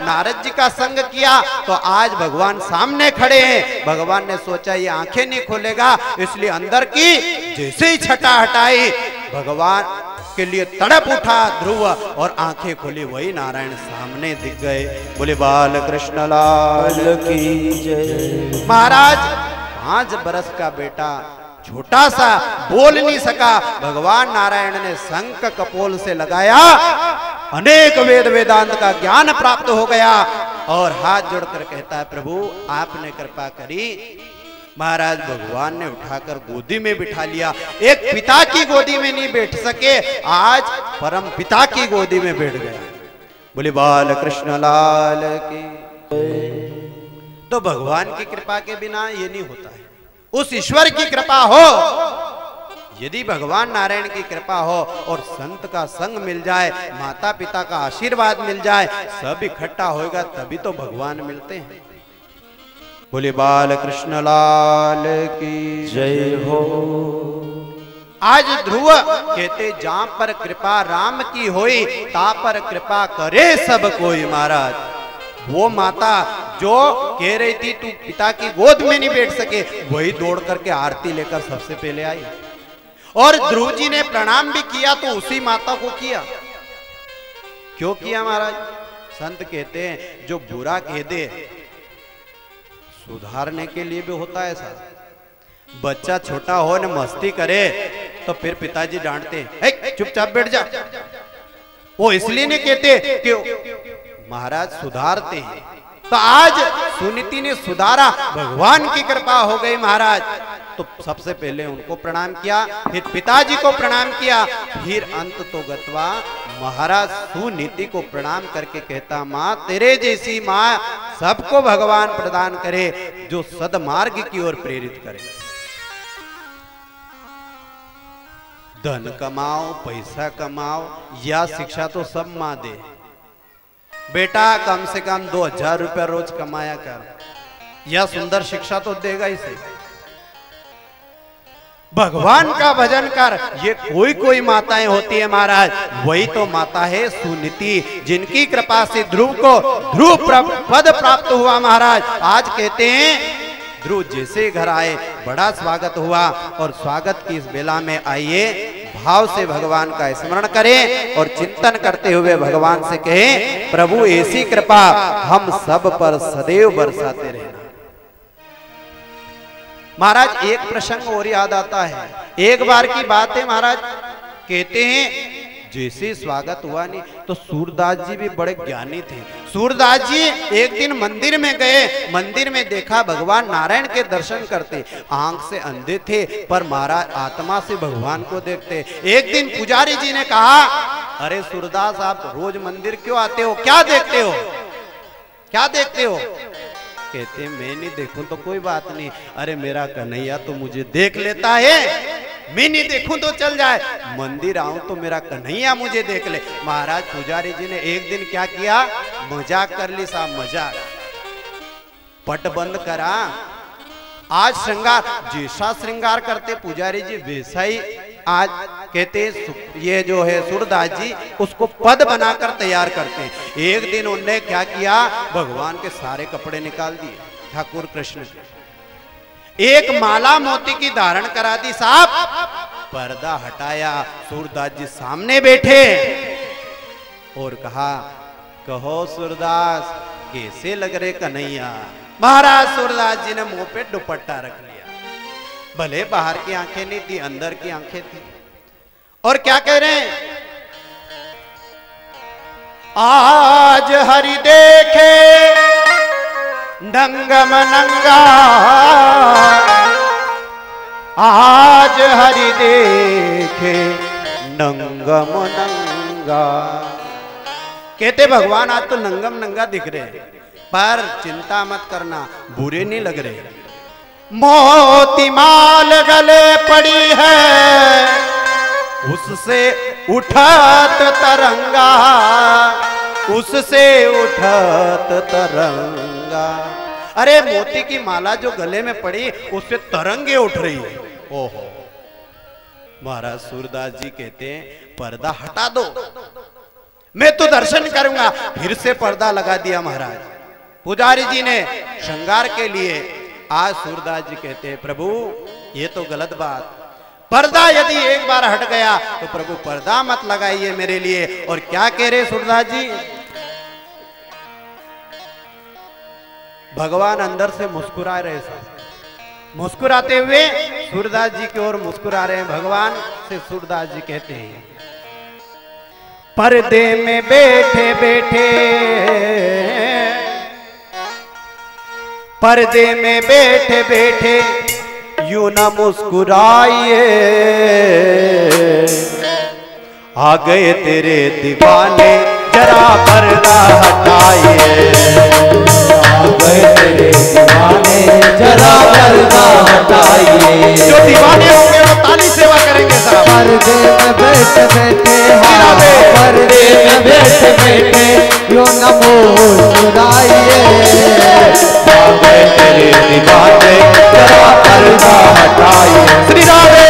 नारद जी का संग किया तो आज भगवान सामने खड़े हैं। भगवान ने सोचा ये आंखें नहीं खोलेगा, इसलिए अंदर की जैसे ही छटा हटाई भगवान के लिए तड़प उठा ध्रुव और आंखें खोली, वही नारायण सामने दिख गए। बोले बाल कृष्ण लाल की जय। महाराज 5 बरस का बेटा छोटा सा बोल नहीं सका, भगवान नारायण ने शंख कपोल से लगाया, अनेक वेद वेदांत का ज्ञान प्राप्त हो गया और हाथ जोड़कर कहता है प्रभु आपने कृपा करी। महाराज भगवान ने उठाकर गोदी में बिठा लिया। एक पिता की गोदी में नहीं बैठ सके, आज परम पिता की गोदी में बैठ गए। बोले बाल कृष्ण लाल की। तो भगवान की कृपा के बिना ये नहीं होता है, उस ईश्वर की कृपा हो, यदि भगवान नारायण की कृपा हो और संत का संग मिल जाए, माता पिता का आशीर्वाद मिल जाए, सब इकट्ठा होगा तभी तो भगवान मिलते हैं। बोले बाल कृष्ण लाल की जय हो। आज ध्रुव कहते जहां पर कृपा राम की होई ता पर कृपा करे सब कोई। महाराज वो माता जो कह रही थी तू पिता की गोद में नहीं बैठ सके, वही दौड़ करके आरती लेकर सबसे पहले आई और ध्रुव जी ने प्रणाम भी किया तो उसी माता को किया। क्यों किया महाराज? संत कहते हैं जो बुरा कह दे सुधारने के लिए भी होता है ऐसा। बच्चा छोटा हो न मस्ती करे तो फिर पिताजी डांटते हैं चुपचाप बैठ जा, वो इसलिए नहीं कहते कि महाराज सुधारते हैं। तो आज सुनीति ने सुधारा, भगवान की कृपा हो गई महाराज। तो सबसे पहले उनको प्रणाम किया, फिर पिताजी को प्रणाम किया, फिर अंत तो गत्वा महाराज सुनीति को प्रणाम करके कहता माँ तेरे जैसी माँ सबको भगवान प्रदान करे जो सदमार्ग की ओर प्रेरित करे। धन कमाओ पैसा कमाओ या शिक्षा तो सब माँ दे, बेटा कम से कम 2000 रुपया रोज कमाया कर या सुंदर शिक्षा तो देगा ही सही। भगवान का भजन कर, ये कोई कोई माताएं होती है महाराज, वही तो माता है सुनीति जिनकी कृपा से ध्रुव को ध्रुव पद प्राप्त हुआ महाराज। आज कहते हैं ध्रुव जैसे घर आए बड़ा स्वागत हुआ और स्वागत की इस बेला में आइए भाव से भगवान का स्मरण करें और चिंतन करते हुए भगवान से कहें प्रभु ऐसी कृपा हम सब पर सदैव बरसाते रहना। महाराज एक प्रसंग और याद आता है, एक बार की बात है महाराज, कहते हैं जैसे स्वागत हुआ नहीं तो सूरदास जी भी बड़े ज्ञानी थे। सूरदास जी एक दिन मंदिर में गए, मंदिर में देखा भगवान नारायण के दर्शन करते, आंख से अंधे थे पर महाराज आत्मा से भगवान को देखते। एक दिन पुजारी जी ने कहा अरे सूरदास आप रोज मंदिर क्यों आते हो, क्या देखते हो, क्या देखते हो? कहते मैं नहीं देखूं तो कोई बात नहीं, अरे मेरा कन्हैया तो मुझे देख लेता है, मैं नहीं देखूं तो चल जाए, मंदिर आऊं तो मेरा कन्हैया मुझे देख ले। महाराज पुजारी जी ने एक दिन क्या किया, मजाक कर ली साहब, मजाक, पट बंद करा। आज श्रृंगार जैसा श्रृंगार करते पुजारी जी वैसा ही आज कहते ये जो है सूरदास जी उसको पद बनाकर तैयार करते हैं। एक दिन उनने क्या किया, भगवान के सारे कपड़े निकाल दिए, ठाकुर कृष्ण के एक माला मोती की धारण करा दी साहब, पर्दा हटाया, सूरदास जी सामने बैठे और कहा कहो सूरदास कैसे लग रहे कन्हैया। महाराज सूरदास जी ने मुंह पे दुपट्टा रख लिया, भले बाहर की आंखें नहीं थी अंदर की आंखें थी, और क्या कह रहे हैं, आज हरि देखे नंगम नंगा, आज हरि देखे नंगम नंगा। कहते भगवान आज तो नंगम नंगा दिख रहे हैं, पर चिंता मत करना बुरे नहीं लग रहे। मोती माल गले पड़ी है उससे उठत तरंगा, उससे उठत तरंगा। अरे मोती की माला जो गले में पड़ी उससे तरंगे उठ रही है। ओहो, महाराज सूरदास जी कहते हैं पर्दा हटा दो, मैं तो दर्शन करूंगा। फिर से पर्दा लगा दिया महाराज। पुजारी जी ने श्रृंगार के लिए। आज सूरदास जी कहते हैं प्रभु ये तो गलत बात, पर्दा यदि एक बार हट गया तो प्रभु पर्दा मत लगाइए मेरे लिए। और क्या कह रहे सूरदास जी, भगवान अंदर से मुस्कुरा रहे साहब, मुस्कुराते हुए सूरदास जी की ओर मुस्कुरा रहे हैं। भगवान से सूरदास जी कहते हैं पर्दे में बैठे बैठे, पर्दे में बैठे बैठे यूं न मुस्कुराइए, आ गए तेरे दीवाने जरा पर्दा हटाइए, आ गए तेरे दीवाने जरा पर्दा हटाइए। जो दीवाने होंगे वो ताली सेवा करेंगे साहब। पर्दे में बैठे बैठे, पर्दे में बैठे बैठे यूं न मुस्कुराइए, आ गए तेरे दीवाने जरा पर्दा हटाइए। श्री राधे।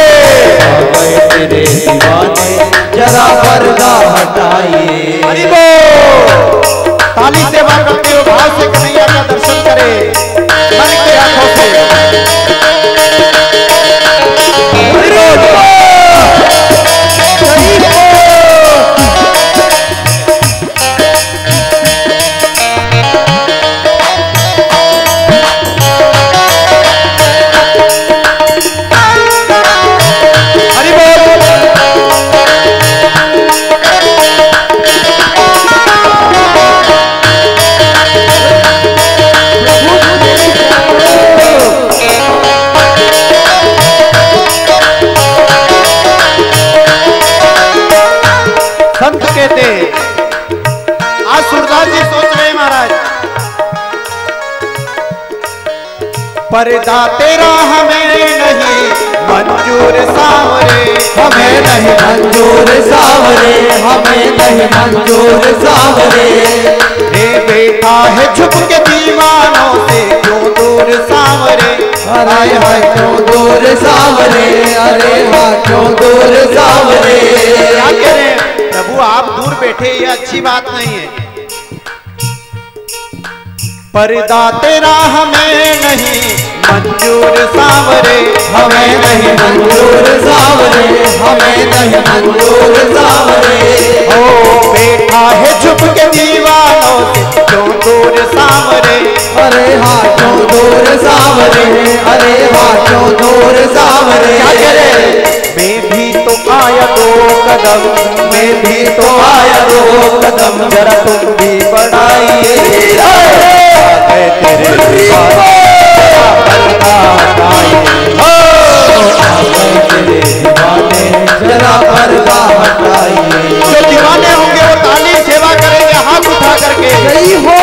आ गए तेरे दीवाने जरा पर्दा हटाइए। हरि बोल। ताली सेवा करते हो भाव से कन्हैया का दर्शन करे मन के आंखों से। हरि बोल। संत कहते आज सूरदास जी सोच रहे महाराज पर्दा तेरा हमें नहीं मंजूर सावरे, हमें नहीं मंजूर सावरे, हमें नहीं मंजूर सावरे। रे बेटा है झुक के दीवानों से क्यों दूर सावरे, अरे हाय क्यों दूर सावरे, अरे हाय क्यों दूर सावरे। क्या करें प्रभु आप दूर बैठे ये अच्छी बात नहीं है। पर्दा तेरा हमें नहीं मंजूर सावरे, हमें नहीं मंजूर सावरे, हमें नहीं मंजूर सावरे। ओ बेटा है झुक के दीवानों से क्यों दूर सावरे, अरे हाँ क्यों दूर सावरे, अरे हाँ क्यों दूर सावरे। क्या करे मैं भी तो आया दो कदम, मैं भी तो आया दो कदम, जरा तुम भी बढ़ाइए, तेरे दीवाने पर्दा हटाइए, तेरे दीवाने जरा पर्दा हटाइए। जो दीवाने होंगे वो ताली सेवा करेंगे हाथ उठा करके। सही हो।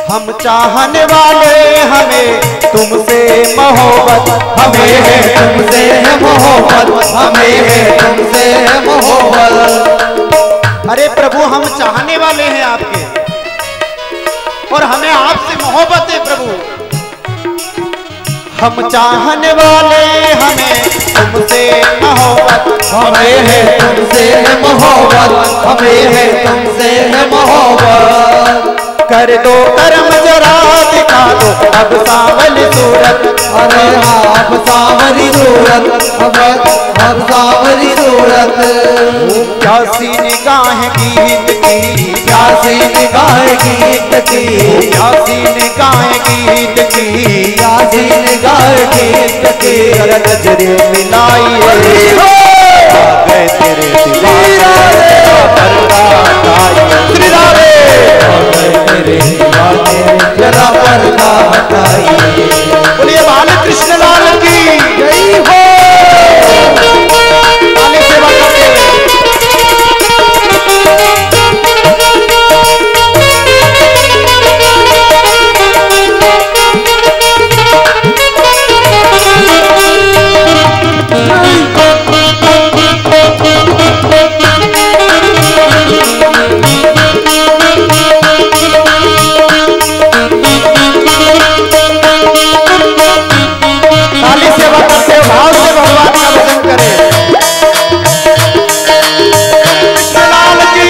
हम चाहने वाले हमें तुमसे मोहब्बत, हमें है तुमसे है मोहब्बत, हमें है तुमसे है मोहब्बत। अरे प्रभु हम चाहने वाले हैं आपके और हमें आपसे मोहब्बत है प्रभु। हम चाहने वाले हमें तुमसे मोहब्बत, हमें है तुमसे है मोहब्बत, हमें है तुमसे है मोहब्बत। कर दो कर्म जरा दिखा तो अब सांवली सूरत, अरे हाँ अब सांवली सूरत, अब सांवली सूरत। प्यासी निगाह गीत की, प्यासी निगाह गीत की, प्यासी निगाह गीत की, प्यासी निगाह गीत की। नजरे मिलाई आ गए तेरे दीवाने पर्दा हटाई। श्री राधे आ गए तेरे दीवाने जरा पर्दा हटाई। बोलिए बालकृष्ण लाल की जय हो। ताली सेवा करते हुए ताली सेवा करते हुए भाव से भगवान का भजन करें। कृष्ण लाल की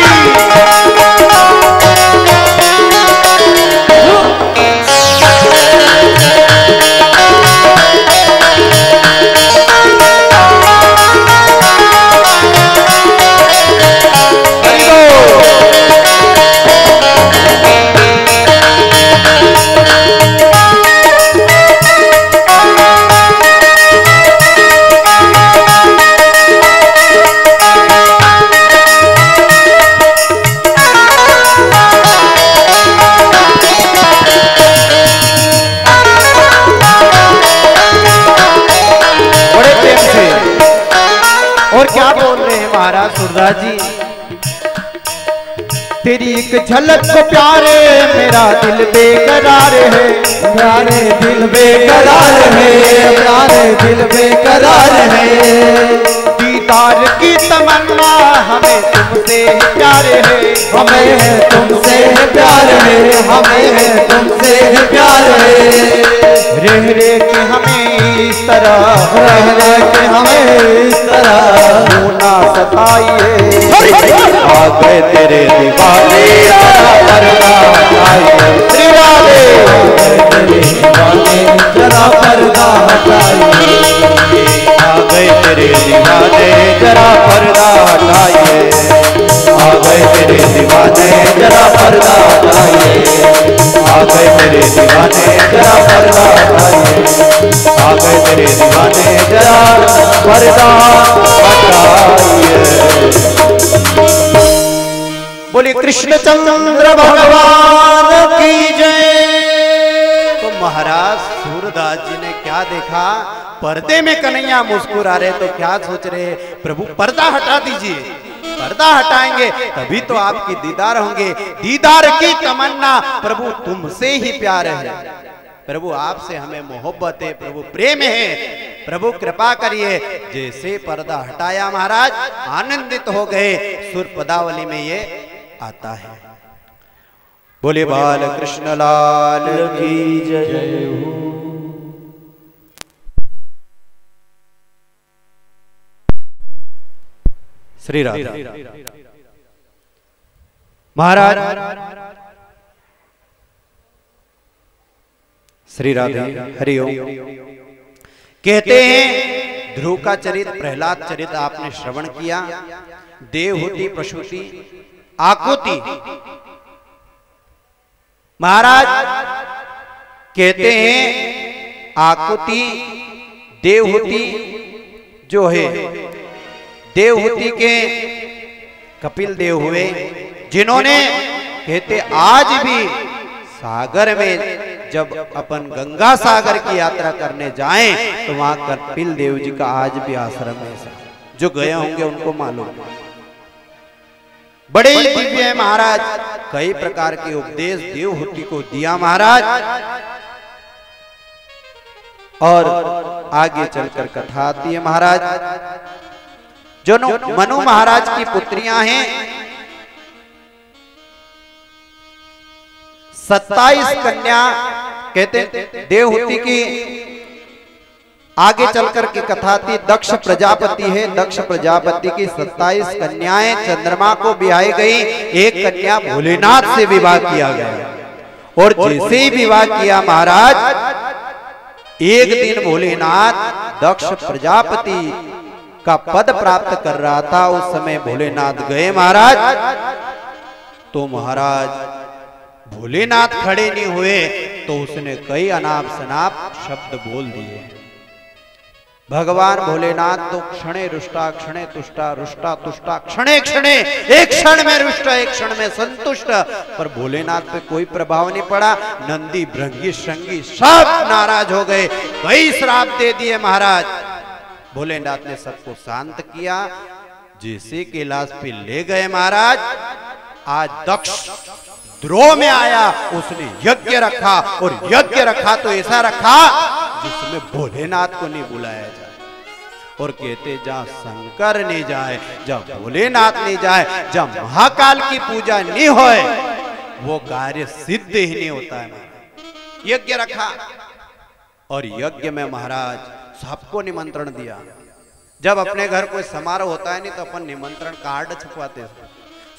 और क्या बोल रहे हैं महाराज सुरदास जी। तेरी एक झलक को प्यारे मेरा दिल बेकरार है, प्यारे दिल बेकरार है, प्यारे दिल बेकरार है। दीदार की तमन्ना हमें तुमसे प्यार है, हमें है तुमसे प्यार है, हमें है तुमसे प्यार है। रह रह के हमें इस तरह, रह रह के हमें इस तरह ना सताइए। आ गए तेरे दीवाने जरा पर्दा हटाइए। श्री राधे तेरे दीवाने जरा पर्दा हटाइए। आ गए तेरे दीवाने जरा पर्दा हटाइए। आ गए तेरे दीवाने जरा पर्दा हटाइए। आ गए तेरे दीवाने जरा पर्दा हटाइए। आ गए तेरे दीवाने जरा पर्दा हटाइए। बोलिए कृष्णचंद्र भगवान की जय। तो महाराज सूरदास जी ने क्या देखा, पर्दे में कन्हैया मुस्कुरा रहे तो क्या सोच रहे, प्रभु पर्दा हटा दीजिए, पर्दा हटाएंगे तभी तो आपकी दीदार होंगे। दीदार की तमन्ना प्रभु तुमसे ही प्यार है, प्रभु आपसे हमें मोहब्बत है, प्रभु प्रेम है, प्रभु कृपा करिए। जैसे पर्दा हटाया महाराज आनंदित हो गए। सुर पदावली में ये आता है। बोले बाल कृष्ण लाल की जय हो। श्री राधे महाराज, श्री राधे हरिओम। कहते हैं ध्रुव का चरित, प्रहलाद चरित आपने श्रवण किया। देवहूति, प्रसूति, आकुति। महाराज कहते हैं आकुति देवहूति जो है, देवहूति के कपिल देव हुए जिन्होंने कहते आज भी सागर में जब अपन गंगा सागर की यात्रा करने जाएं तो वहां कपिल देव जी का आज भी आश्रम है। जो गए होंगे उनको मालूम, बड़े ही दिव्य है महाराज। कई प्रकार के उपदेश देवहूति को दिया महाराज। और आगे चलकर कथा आती है महाराज। जो मनु महाराज की पुत्रियां हैं, 27 कन्या कहते देवहूति की। आगे चलकर की कथा थी, दक्ष प्रजापति है, दक्ष प्रजापति की 27 कन्याएं चंद्रमा को ब्याही गई। एक कन्या भोलेनाथ से विवाह किया गया और जैसे ही विवाह किया महाराज, एक दिन भोलेनाथ दक्ष प्रजापति का पद प्राप्त कर रहा था। उस समय भोलेनाथ गए महाराज, तो महाराज भोलेनाथ खड़े नहीं हुए तो उसने कई अनाप शनाप शब्द बोल दिए। भगवान भोलेनाथ तो क्षणे रुष्टा क्षणे तुष्टा रुष्टा तुष्टा क्षणे क्षणे, एक क्षण में रुष्ट एक क्षण में संतुष्ट, पर भोलेनाथ पे कोई प्रभाव नहीं पड़ा। नंदी भृंगी श्रृंगी सब नाराज हो गए, कई श्राप दे दिए महाराज। भोलेनाथ ने सबको शांत किया, जैसे कैलाश पे ले गए महाराज। आज दक्ष द्रोह में आया, उसने यज्ञ रखा, और यज्ञ रखा तो ऐसा रखा जिसमें भोलेनाथ को नहीं बुलाया जाए। और कहते जहां शंकर नहीं जाए, जहां भोलेनाथ नहीं जाए, जहां महाकाल की पूजा नहीं होए, वो कार्य सिद्ध ही नहीं होता है। यज्ञ रखा, और यज्ञ में महाराज सबको निमंत्रण दिया। जब अपने घर कोई समारोह होता है नहीं तो अपन निमंत्रण कार्ड छपवाते,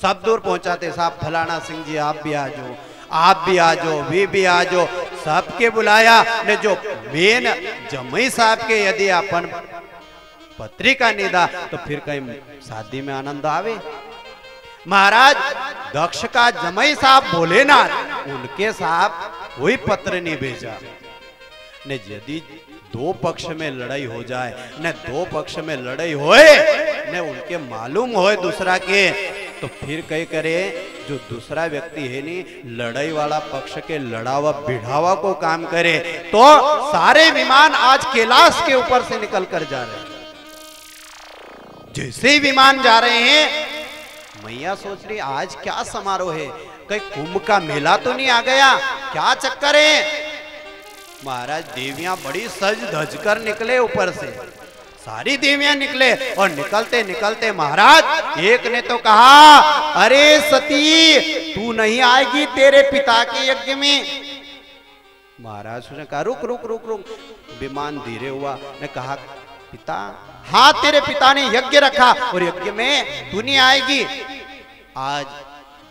सब दूर पहुंचाते, साहब फलाना सिंह जी आप भी आ जाओ, आप भी आ जाओ, भी आ जाओ, सबके बुलाया ने। जो मेन जमई साहब के यदि अपन पत्रिका नहीं दा तो फिर कहीं शादी में आनंद आवे। महाराज दक्ष का जमई साहब भोलेनाथ, उनके साहब कोई पत्र नहीं भेजा ने। यदि दो पक्ष में लड़ाई हो जाए, न दो पक्ष में लड़ाई होए, न उनके मालूम होए दूसरा के, तो फिर कहीं करे जो दूसरा व्यक्ति है नहीं, लड़ाई वाला पक्ष के लड़ावा बिढ़ावा को काम करे। तो सारे विमान आज कैलाश के ऊपर से निकल कर जा रहे हैं। जैसे ही विमान जा रहे हैं, मैया सोच रही आज क्या समारोह है, कहीं कुंभ का मेला तो नहीं आ गया, क्या चक्कर है। महाराज देवियां बड़ी सज धज कर निकले, ऊपर से सारी देवियां निकले, और निकलते निकलते महाराज एक ने तो कहा, अरे सती तू नहीं आएगी तेरे पिता के यज्ञ में। महाराज ने कहा रुक रुक रुक रुक, विमान धीरे हुआ, ने कहा पिता, हाँ तेरे पिता ने यज्ञ रखा और यज्ञ में तू नहीं आएगी। आज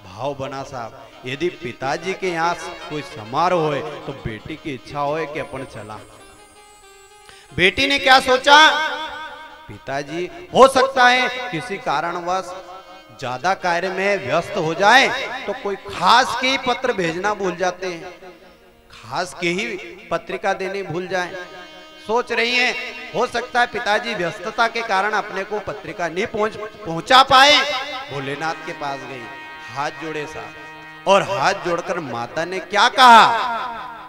भाव बना साहब, यदि पिताजी के यहाँ कोई समारोह हो तो बेटी की इच्छा हो कि अपन चला। बेटी ने क्या सोचा, पिताजी हो सकता है किसी कारणवश ज्यादा कार्य में व्यस्त हो जाए तो कोई खास के ही पत्र भेजना भूल जाते हैं, खास के ही पत्रिका देने भूल जाए। सोच रही हैं हो सकता है पिताजी व्यस्तता के कारण अपने को पत्रिका नहीं पहुंचा पाए। भोलेनाथ के पास गई, हाथ जोड़े साहब, और हाथ जोड़कर माता ने क्या कहा,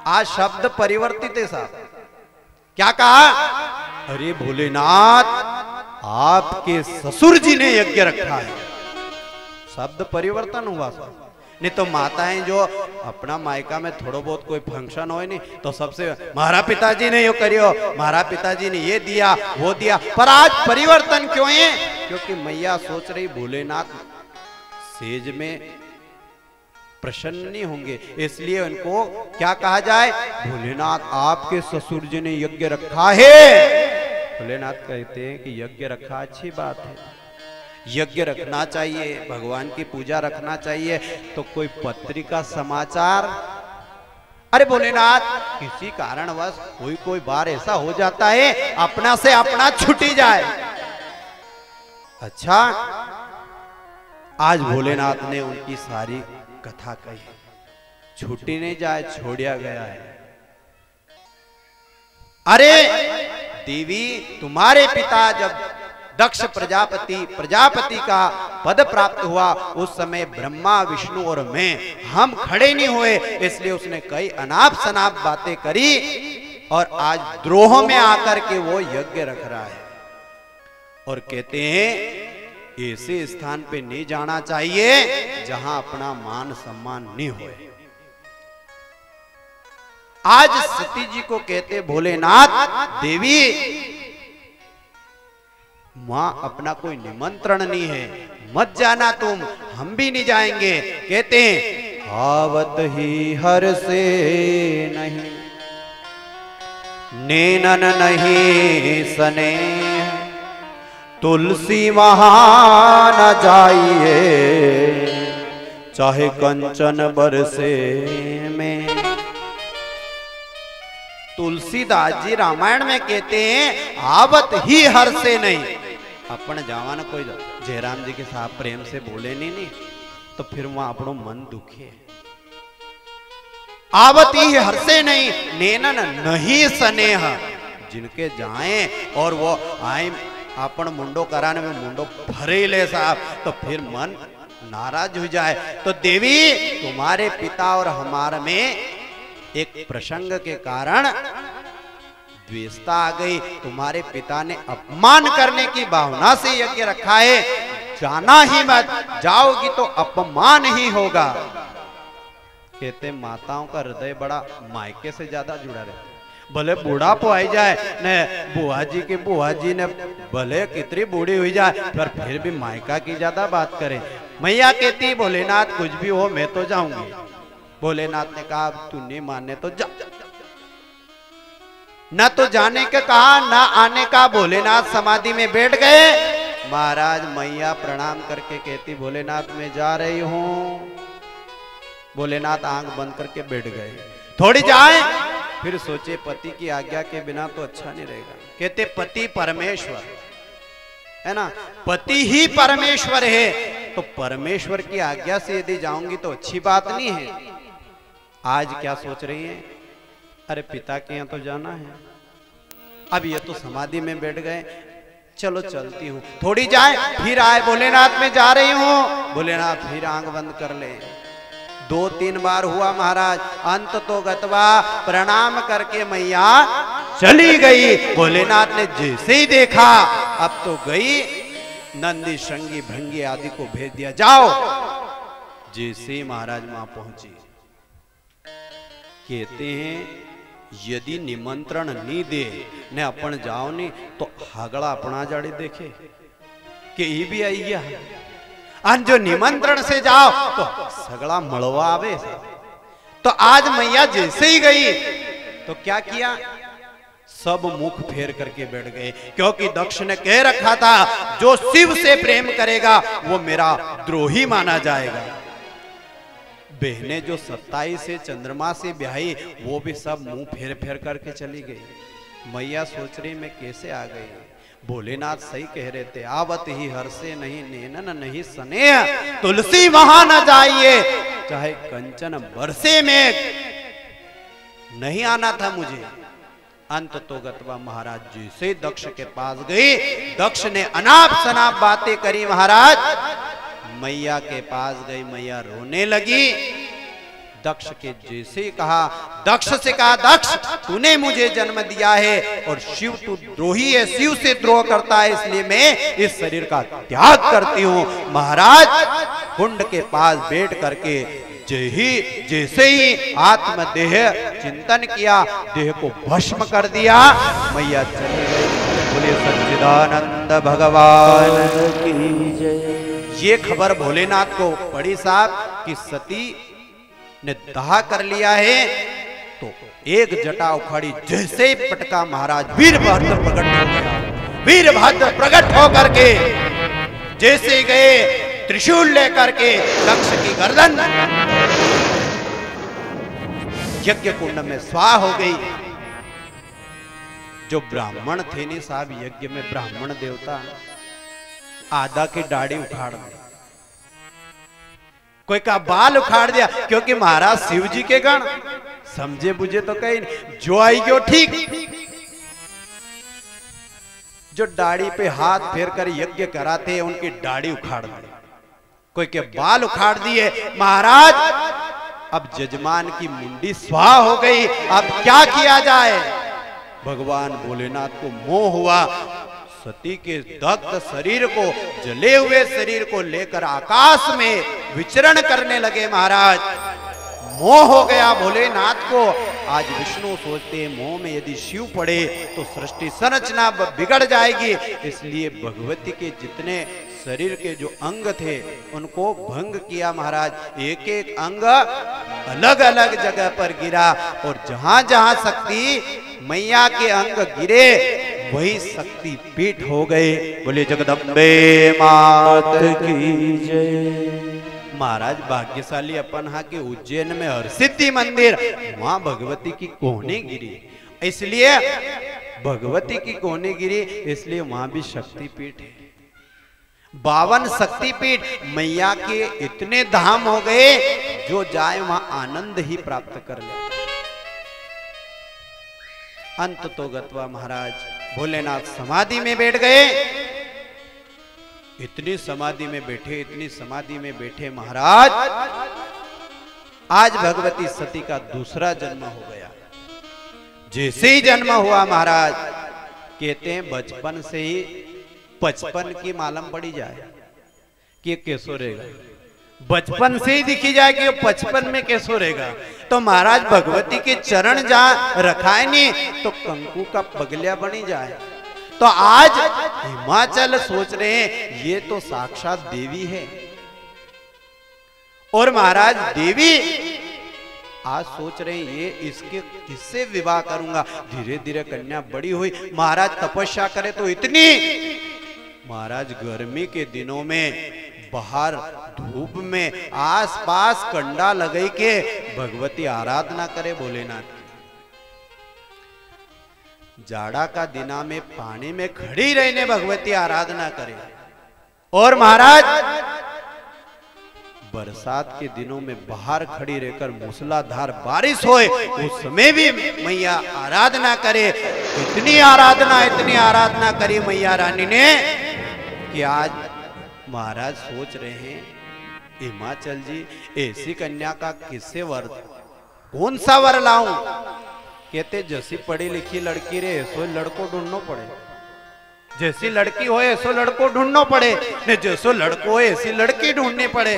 आज शब्द परिवर्तित है साहब। क्या कहा, अरे भोलेनाथ आपके ससुर जी ने यज्ञ रखा है। शब्द परिवर्तन हुआ साहब। नहीं तो माताएं जो अपना मायका में थोड़ा बहुत कोई फंक्शन हो नहीं तो सबसे महारा पिताजी ने यो करियो, महारा पिताजी ने ये दिया वो दिया, पर आज परिवर्तन क्यों है, क्योंकि मैया सोच रही भोलेनाथ सेज में प्रसन्न नहीं होंगे, इसलिए उनको क्या कहा जाए, भोलेनाथ आपके ससुर जी ने यज्ञ रखा है। भोलेनाथ कहते हैं कि यज्ञ रखा अच्छी बात है, यज्ञ रखना चाहिए, भगवान की पूजा रखना चाहिए, तो कोई पत्रिका समाचार, अरे भोलेनाथ किसी कारणवश कोई बार ऐसा हो जाता है अपना से अपना छुटी जाए। अच्छा, आज भोलेनाथ ने उनकी सारी कथा कही, छुट्टी नहीं जाए, छोड़िया गया है। अरे देवी तुम्हारे पिता जब दक्ष प्रजापति का पद प्राप्त हुआ उस समय ब्रह्मा विष्णु और मैं हम खड़े नहीं हुए, इसलिए उसने कई अनाप शनाप बातें करी और आज द्रोह में आकर के वो यज्ञ रख रहा है। और कहते हैं ऐसे स्थान पे नहीं जाना चाहिए जहां अपना मान सम्मान नहीं होए। आज सती जी को कहते भोलेनाथ देवी मां अपना कोई निमंत्रण नहीं है, मत जाना तुम, हम भी नहीं जाएंगे। कहते हैं आवत ही हर से नहीं, नैनन नहीं सने, तुलसी वहां न जाइए, चाहे कंचन बरसे में। तुलसीदास जी रामायण में कहते हैं आवत ही हर से नहीं। अपन जावाना कोई जयराम जी के साथ प्रेम से बोले नहीं तो फिर वहां अपनो मन दुखे। आवत ही हर से नहीं नैनन नहीं स्नेह, जिनके जाए और वो आए अपन मुंडो कराने में मुंडो भरे ले साहब तो फिर मन नाराज हो जाए। तो देवी तुम्हारे पिता और हमारे में एक प्रसंग के कारण द्वेषता आ गई। तुम्हारे पिता ने अपमान करने की भावना से यज्ञ रखा है, जाना ही मत, जाओगी तो अपमान ही होगा। कहते माताओं का हृदय बड़ा मायके से ज्यादा जुड़ा रहता है। भले बूढ़ापो आई जाए ने बुआ जी ने भले कितनी बूढ़ी हुई जाए पर फिर भी मायका की ज्यादा बात करें। मैया कहती भोलेनाथ कुछ भी हो मैं तो जाऊंगी। भोलेनाथ ने कहा तू नहीं माने तो जा। न तो जाने का कहा ना आने का। भोलेनाथ समाधि में बैठ गए। महाराज मैया प्रणाम करके कहती भोलेनाथ मैं जा रही हूं। भोलेनाथ आंख बंद करके बैठ गए। थोड़ी जाए फिर सोचे पति की आज्ञा के बिना तो अच्छा नहीं रहेगा। कहते पति परमेश्वर है ना, पति ही परमेश्वर है, तो परमेश्वर की आज्ञा से यदि जाऊंगी तो अच्छी बात नहीं है। आज क्या सोच रही है, अरे पिता के यहाँ तो जाना है, अब ये तो समाधि में बैठ गए, चलो चलती हूँ। थोड़ी जाए फिर आए भोलेनाथ में जा रही हूँ। भोलेनाथ फिर आंख बंद कर ले। 2-3 बार हुआ महाराज, अंत तो गतवा प्रणाम करके मैया चली गई। भोलेनाथ ने जैसे ही देखा अब तो गई, नंदी श्रृंगी भृंगी आदि को भेज दिया जाओ। जैसे ही महाराज वहां पहुंची, कहते हैं यदि निमंत्रण नहीं दे ने अपन जाओ नहीं तो हागड़ा अपना जाड़ी देखे कि ये भी आई गया। और जो निमंत्रण से जाओ तो सगड़ा मड़वा आवे। तो आज मैया जैसे ही गई तो क्या किया, सब मुख फेर करके बैठ गए, क्योंकि दक्ष ने कह रखा था जो शिव से प्रेम करेगा वो मेरा द्रोही माना जाएगा। बहनें जो 27 से चंद्रमा से ब्याही वो भी सब मुंह फेर फेर करके चली गई। मैया सोच रही मैं कैसे आ गई। भोलेनाथ सही कह रहे थे, आवत ही हर से नहीं नैनन नहीं स्नेह, तुलसी वहां न जाइए, चाहे कंचन बरसे में नहीं आना था मुझे। अंत तो गतवा महाराज जी से दक्ष के पास गई। दक्ष ने अनाप शनाप बातें करी। महाराज मैया के पास गई, मैया रोने लगी। दक्ष के जैसे ही कहा, दक्ष से कहा दक्ष तूने मुझे जन्म दिया है और शिव तू द्रोही है, शिव से द्रोह करता है, इसलिए मैं इस शरीर का त्याग करती हूँ। महाराज कुंड के पास बैठ करके जैसे ही आत्मदेह चिंतन किया, देह को भस्म कर दिया, मैया चली गई। बोले सच्चिदानंद भगवान की जय। ये खबर भोलेनाथ को पड़ी साहब कि सती ने दाह कर लिया है। तो एक जटा उखाड़ी, जैसे ही पटका महाराज वीरभद्र प्रकट हो गया। वीरभद्र प्रकट होकर के जैसे गए त्रिशूल लेकर के दक्ष की गर्दन यज्ञ कुंड में स्वाह हो गई। जो ब्राह्मण थे नहीं साहब, यज्ञ में ब्राह्मण देवता आधा की दाढ़ी उखाड़ दी, कोई का बाल उखाड़ दिया, क्योंकि महाराज शिव जी के गण समझे बुझे तो कहीं नहीं, जो आई क्यों ठीक। जो दाढ़ी पे हाथ फेर कर यज्ञ कराते उनकी दाढ़ी उखाड़ दी, कोई के बाल उखाड़ दिए। महाराज अब जजमान की मुंडी स्वाह हो गई, अब क्या किया जाए। भगवान भोलेनाथ को मोह हुआ, सती के दग्ध शरीर को, जले हुए शरीर को लेकर आकाश में विचरण करने लगे। महाराज मोह हो गया भोलेनाथ को। आज विष्णु सोचते हैं मोह में यदि शिव पड़े तो सृष्टि संरचना बिगड़ जाएगी, इसलिए भगवती के जितने शरीर के जो अंग थे उनको भंग किया। महाराज एक एक अंग अलग अलग जगह पर गिरा, और जहां जहां शक्ति मैया के अंग गिरे वही शक्ति पीठ हो गए। बोले जगदम्बे मात की जय। महाराज भाग्यशाली अपन हा के उज्जैन में हरसिद्धि मंदिर, वहां भगवती की कोहनी गिरी, इसलिए भगवती की कोने गिरी, इसलिए वहां भी शक्तिपीठ है। 52 शक्तिपीठ मैया के इतने धाम हो गए, जो जाए वहां आनंद ही प्राप्त कर ले। अंत तो गत्वा महाराज भोलेनाथ समाधि में बैठ गए। इतनी समाधि में बैठे, इतनी समाधि में बैठे महाराज, आज भगवती सती का दूसरा जन्म हो गया। जैसे ही जन्म हुआ महाराज, कहते हैं बचपन से ही 55 की मालूम पड़ी जाए कि कैसो रहेगा। बचपन से ही दिखी जाए कि 55 में कैसो रहेगा। तो महाराज भगवती के चरण जहां रखाए नहीं, तो कंकु का पगलिया बनी जाए। तो आज हिमाचल सोच रहे हैं ये तो साक्षात देवी है। और महाराज देवी आज सोच रहे हैं ये इससे विवाह करूंगा। धीरे धीरे कन्या बड़ी हुई। महाराज तपस्या करे तो इतनी, महाराज गर्मी के दिनों में बाहर धूप में आसपास कंडा लगे के भगवती आराधना करे भोलेनाथ। जाड़ा का दिना में पानी में खड़ी रहने भगवती आराधना करे। और महाराज बरसात के दिनों में बाहर खड़ी रहकर मूसलाधार बारिश होए, उस समय भी मैया आराधना करे। इतनी आराधना करी मैया रानी ने कि आज महाराज सोच रहे हैं हिमाचल जी ऐसी कन्या का किससे वर, कौन सा वर लाऊं। कहते जैसी पढ़ी लिखी लड़की रे ऐसो लड़को ढूंढना पड़े, जैसी लड़की हो ऐसो लड़को ढूंढना पड़े, ने जैसो लड़को हो ऐसी लड़की ढूंढनी पड़े।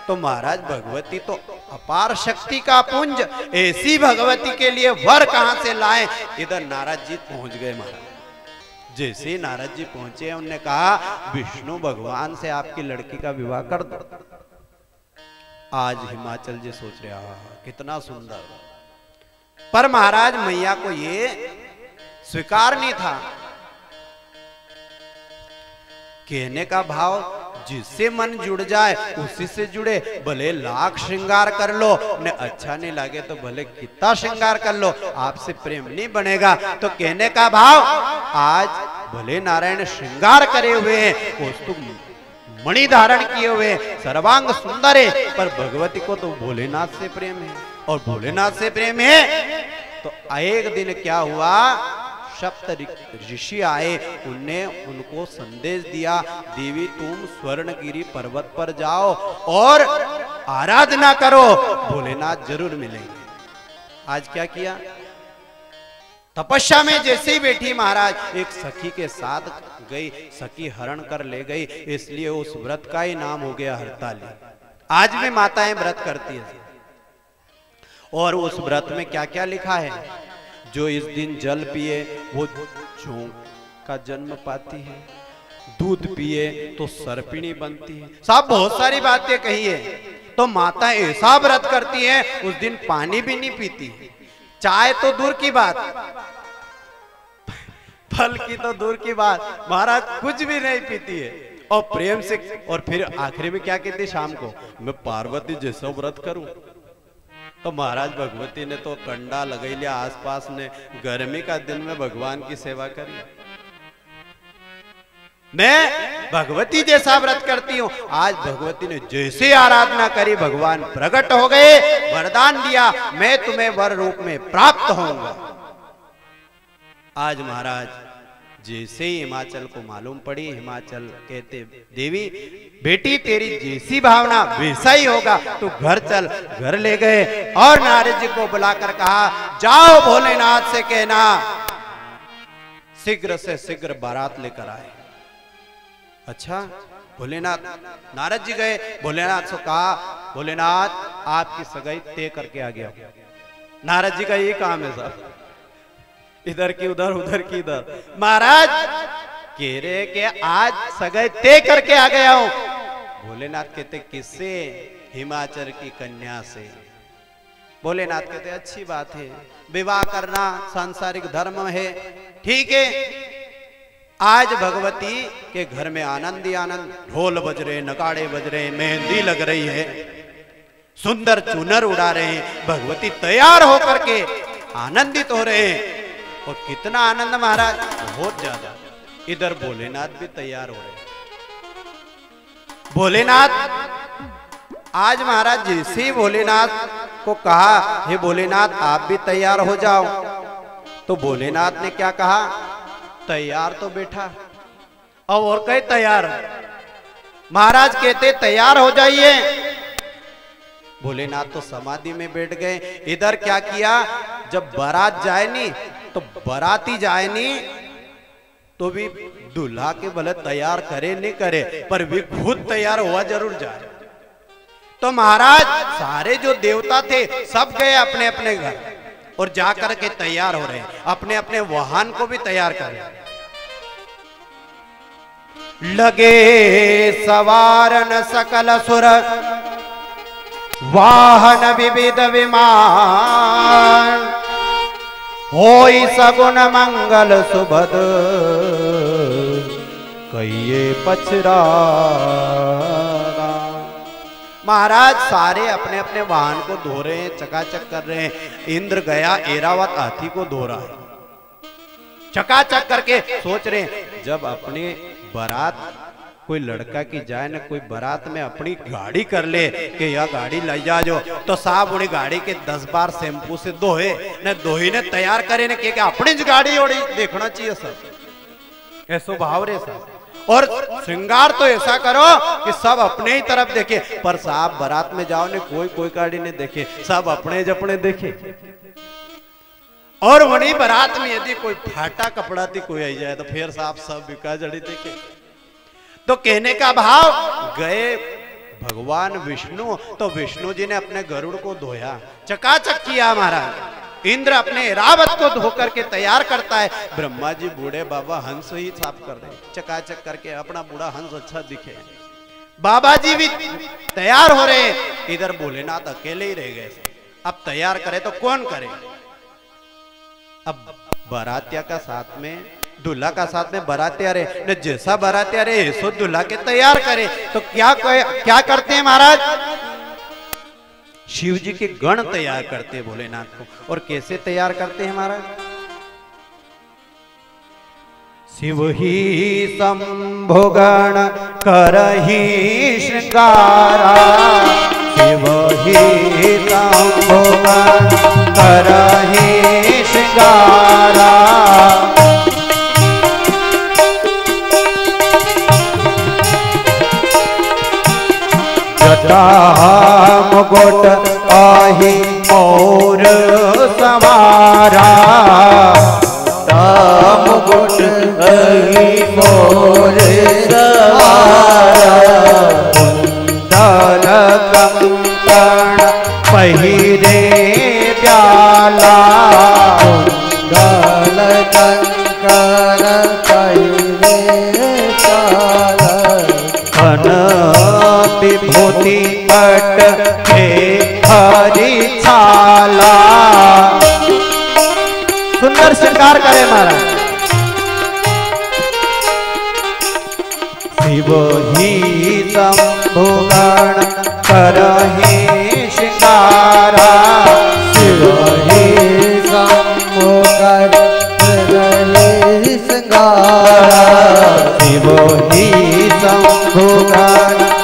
तो महाराज भगवती तो अपार शक्ति का पुंज, ऐसी भगवती के लिए वर कहां से लाए। इधर नारद जी पहुंच गए। महाराज जैसे नारद जी पहुंचे, उन्होंने कहा विष्णु भगवान से आपकी लड़की का विवाह कर दो। आज हिमाचल जी सोच रहे कितना सुंदर, पर महाराज मैया को ये स्वीकार नहीं था। कहने का भाव जिससे मन जुड़ जाए उसी से जुड़े, भले लाख श्रृंगार कर लो, ने अच्छा नहीं लगे तो भले कितना श्रृंगार कर लो, आपसे प्रेम नहीं बनेगा। तो कहने का भाव आज भले नारायण श्रृंगार करे हुए हैं, कौस्तुभ मणि धारण किए हुए, सर्वांग सुंदर है, पर भगवती को तो भोलेनाथ से प्रेम है। और भोलेनाथ से प्रेम है तो एक दिन क्या हुआ, सप्त ऋषि आए, उनने उनको संदेश दिया देवी तुम स्वर्णगिरी पर्वत पर जाओ और आराधना करो, भोलेनाथ जरूर मिलेंगे। आज क्या किया, तपस्या में जैसे ही बैठी महाराज एक सखी के साथ गई, सखी हरण कर ले गई, इसलिए उस व्रत का ही नाम हो गया हरताली। आज भी माताएं व्रत करती है। और उस व्रत में क्या क्या लिखा है, जो इस दिन जल पिए वो जोंक का जन्म पाती है, दूध पिए तो सर्पिणी बनती है। सब बहुत सारी बातें कही है। तो माता ऐसा व्रत करती है, उस दिन पानी भी नहीं पीती, चाय तो दूर की बात, फल की तो दूर की बात, महाराज कुछ भी नहीं पीती है। और प्रेम से, और फिर आखिरी में क्या कहती शाम को, मैं पार्वती जैसा व्रत करूं। तो महाराज भगवती ने तो कंडा लगा लिया आसपास ने, गर्मी का दिन में भगवान की सेवा करी। मैं भगवती जैसा व्रत करती हूं। आज भगवती ने जैसे आराधना करी, भगवान प्रकट हो गए, वरदान दिया, मैं तुम्हें वर रूप में प्राप्त होऊंगा। आज महाराज जैसे ही हिमाचल को मालूम पड़ी, हिमाचल कहते देवी बेटी तेरी जैसी भावना वैसा ही होगा, तू घर चल। घर ले गए और नारद जी को बुलाकर कहा जाओ भोलेनाथ से कहना शीघ्र से शीघ्र बारात लेकर आए। अच्छा भोलेनाथ, नारद जी गए, भोलेनाथ से कहा भोलेनाथ आपकी सगाई तय करके आ गया। नारद जी का ये काम है साहब, इधर की उधर, उधर की इधर। महाराज कह रहे कि आज सगाई तय करके आ गया हूं। भोलेनाथ कहते किससे, हिमाचल की कन्या से। भोलेनाथ कहते अच्छी बात है, विवाह करना सांसारिक धर्म है, ठीक है। आज भगवती के घर में आनंद ही आनंद, ढोल बज रहे, नगाड़े बज रहे, मेहंदी लग रही है, सुंदर चुनर उड़ा रहे हैं। भगवती तैयार होकर के आनंदित हो रहे हैं। और कितना आनंद महाराज, बहुत ज्यादा। इधर भोलेनाथ भी तैयार हो रहे हैं। भोलेनाथ आज महाराज जैसे ही भोलेनाथ को कहा, हे भोलेनाथ आप भी तैयार हो जाओ, तो भोलेनाथ ने क्या कहा, तैयार तो बैठा, अब और कहीं तैयार। महाराज कहते तैयार हो जाइए। भोलेनाथ तो समाधि में बैठ गए। इधर क्या किया, जब बारात जाए नहीं तो बाराती जाए नहीं तो भी दूल्हा के भले तैयार करे नहीं करे, पर भी खुद तैयार हुआ जरूर जाए। तो महाराज सारे जो देवता थे सब गए अपने अपने घर और जाकर के तैयार हो रहे हैं, अपने अपने वाहन को भी तैयार कर रहे हैं। लगे सवारन सकल सुर वाहन विविध विमान, होई सगुन मंगल सुभद कहिए पचरा। महाराज सारे अपने अपने वाहन को धो रहे हैं, चकाचक कर रहे हैं। इंद्र गया ऐरावत हाथी को धो रहा है, चकाचक करके सोच रहे हैं जब अपने बारात कोई लड़का की जाए ना, कोई बारात में अपनी गाड़ी कर ले कि यह गाड़ी ले जा जो, तो साहब उन्हें गाड़ी के 10 बार शैम्पू से धोए न, धोई ने तैयार करे न कि अपनी गाड़ी ओड़ी देखना चाहिए सर, ऐसो भाव रे सर। और श्रृंगार तो ऐसा करो कि सब अपने ही तरफ देखे, पर साहब बारात में जाओ ने कोई गाड़ी नहीं देखे, सब अपने जपने देखे। और वही बारात में यदि कोई फाटा कपड़ा थी कोई आई जाए तो फिर साहब सब बिका जड़ी देखे। तो कहने का भाव, गए भगवान विष्णु, तो विष्णु जी ने अपने गरुड़ को धोया, चकाचक किया। महाराज इंद्र अपने ऐरावत को धोकर के तैयार करता है। ब्रह्मा जी बूढ़े बाबा हंस ही साफ कर रहे, चकाचक करके अपना बूढ़ा हंस अच्छा दिखे। बाबा जी भी तैयार हो रहे, इधर भोलेनाथ अकेले ही रह गए। अब तैयार करे तो कौन करे। अब बारातिया का साथ में, दूल्हा का साथ में बारातिया रहे न, जैसा बारातिया रहे सो दूल्हा के तैयार करे। तो क्या करते हैं महाराज, शिव जी के गण तैयार करते हैं भोलेनाथ को। और कैसे तैयार करते हैं महाराज, शिव ही शंभु गण करहि श्रृंगारा, शिव ही शंभु गण करहि श्रृंगारा। जटा मुकुट आहि मोर सवारा, मुकुट आहि मोर सवारा। कुंडल कंकण पहिरे प्याला, कुंडल कंकण पहिरे प्याला। विभूति पट हे हरि छाला। सुंदर श्रृंगार करे महाराज। शिव ही शंभु गण करहि श्रृंगारा, शिव ही शंभु गण करहि श्रृंगारा। शिव ही शंभु गण